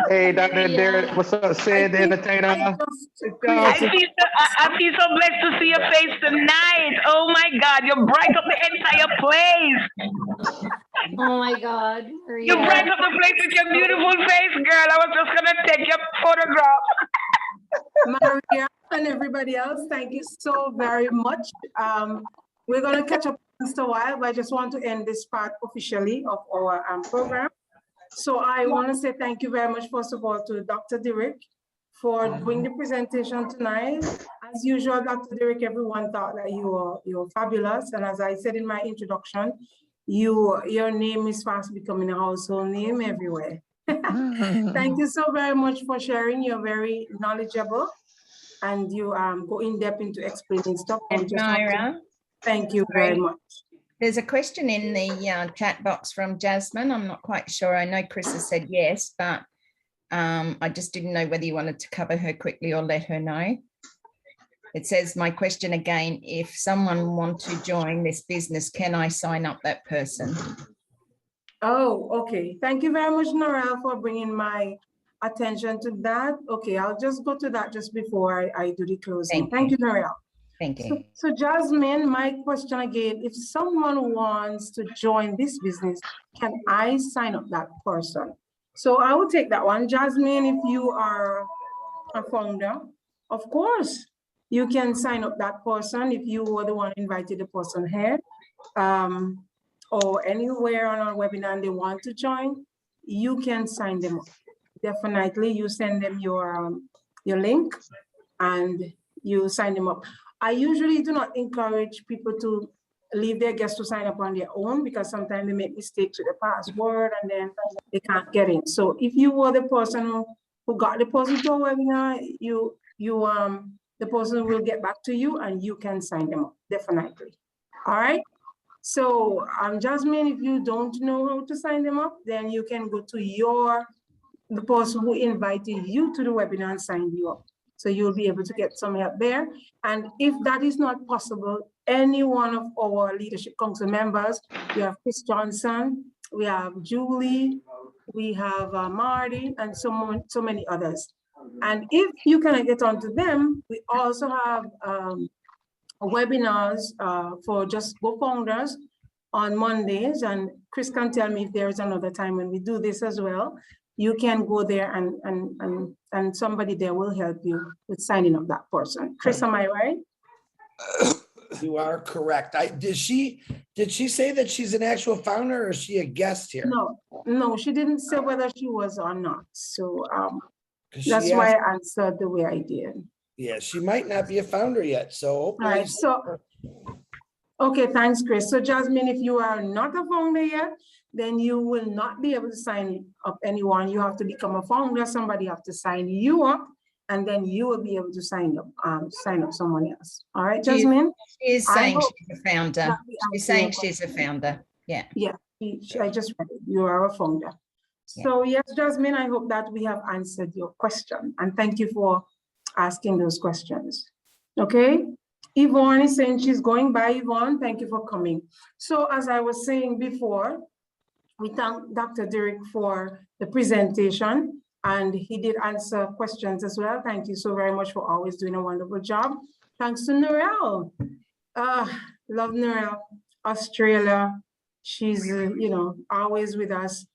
Hey, Dr. Derrick, what's up, Sid, the entertainer? I feel so blessed to see your face tonight. Oh my God, you bright up the entire place. Oh my God, Maria. You bright up the place with your beautiful face, girl. I was just gonna take your photograph. Maria and everybody else, thank you so very much. We're gonna catch up just a while, but I just want to end this part officially of our program. So I want to say thank you very much, first of all, to Dr. Derrick for doing the presentation tonight. As usual, Dr. Derrick, everyone thought that you were fabulous. And as I said in my introduction, your name is fast becoming a household name everywhere. Thank you so very much for sharing. You're very knowledgeable and you go in depth into explaining stuff. Edmira, thank you very much. There's a question in the chat box from Jasmine. I'm not quite sure. I know Chris has said yes, but I just didn't know whether you wanted to cover her quickly or let her know. It says, my question again, if someone wants to join this business, can I sign up that person? Oh, okay. Thank you very much, Norel, for bringing my attention to that. Okay, I'll just go to that just before I do the closing. Thank you, Norel. Thank you. So Jasmine, my question again, if someone wants to join this business, can I sign up that person? So I will take that one. Jasmine, if you are a founder, of course, you can sign up that person if you were the one who invited the person here or anywhere on our webinar and they want to join, you can sign them up. Definitely, you send them your link and you sign them up. I usually do not encourage people to leave their guests to sign up on their own because sometimes they make mistakes with the password and then they can't get in. So if you were the person who got the person to a webinar, the person will get back to you and you can sign them up, definitely. All right. So Jasmine, if you don't know how to sign them up, then you can go to the person who invited you to the webinar and sign you up. So you'll be able to get some help there. And if that is not possible, any one of our Leadership Council members, we have Chris Johnson, we have Julie, we have Marty, and so many others. And if you cannot get onto them, we also have webinars for Just Go Founders on Mondays. And Chris can tell me if there is another time when we do this as well. You can go there and somebody there will help you with signing up that person. Chris, am I right? You are correct. Did she say that she's an actual founder or is she a guest here? No, she didn't say whether she was or not. So that's why I answered the way I did. Yeah, she might not be a founder yet. So all right. So okay, thanks, Chris. So Jasmine, if you are not a founder yet, then you will not be able to sign up anyone. You have to become a founder. Somebody have to sign you up, and then you will be able to sign up someone else. All right, Jasmine? She is saying she's a founder. She's saying she's a founder. Yeah. Yeah, I just read it. You are a founder. Yeah. So yes, Jasmine, I hope that we have answered your question. And thank you for asking those questions. Okay. Yvonne is saying she's going by. Yvonne, thank you for coming. So as I was saying before, we thank Dr. Derrick for the presentation and he did answer questions as well. Thank you so very much for always doing a wonderful job. Thanks to Norel. Love Norel, Australia. She's, always with us.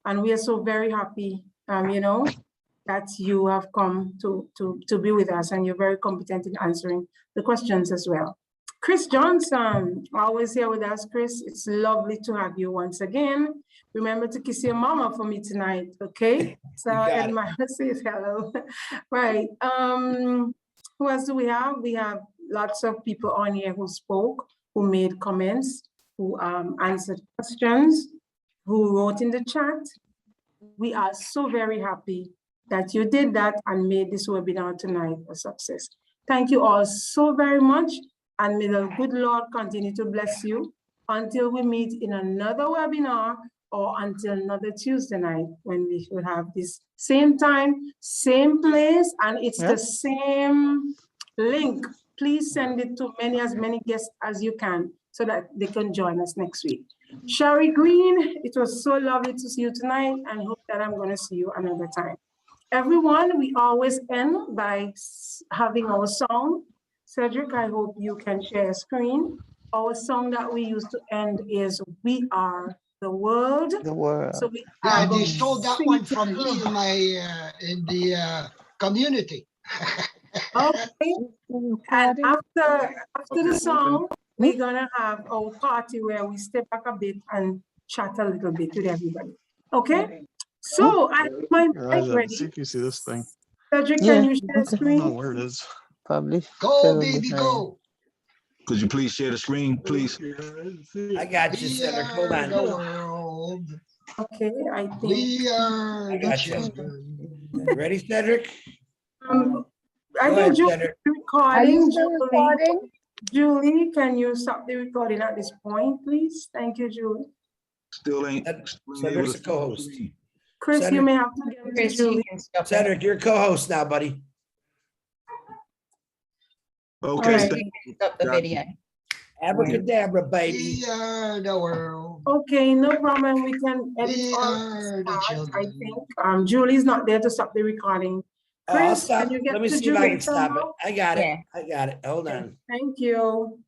And we are so very happy, that you have come to be with us and you're very competent in answering the questions as well. Chris Johnson, always here with us, Chris. It's lovely to have you once again. Remember to kiss your mama for me tonight, okay? So Edmira says hello. Right. Who else do we have? We have lots of people on here who spoke, who made comments, who answered questions, who wrote in the chat. We are so very happy that you did that and made this webinar tonight a success. Thank you all so very much. And may the good Lord continue to bless you until we meet in another webinar or until another Tuesday night when we will have this same time, same place, and it's the same link. Please send it to as many guests as you can so that they can join us next week. Sherry Green, it was so lovely to see you tonight and hope that I'm going to see you another time. Everyone, we always end by having our song. Cedric, I hope you can share a screen. Our song that we use to end is We Are the World. The world. So they stole that one from me in the community. Okay. And after the song, we're gonna have our party where we step back a bit and chat a little bit with everybody. Okay? So I have my mic ready. See if you see this thing. Cedric, can you share the I don't know screen? where it is. Go, baby, go. Could you please share the screen, please? I got you, Cedric. Hold on. The world. Okay, I think. We are I the got you. children. Ready, Cedric? I Go think ahead, Julie's Cedric. recording. still recording? Julie, can you stop the recording at this point, please? Thank you, Julie. Still ain't Cedric's a co-host. Chris, Cedric. you may have to get to Chris, you Julie. can stop it. Cedric, you're co-host now, buddy. Okay. Chris, you can stop the video. Abracadabra, baby. We are the world. Okay, no problem. We can edit We all are the I children. think. Julie's not there to stop the recording. Oh, I'll Chris, stop. can you get Let me to see if I Julie can stop it. somehow? I got it. Yeah. I got it. Hold on. Thank you.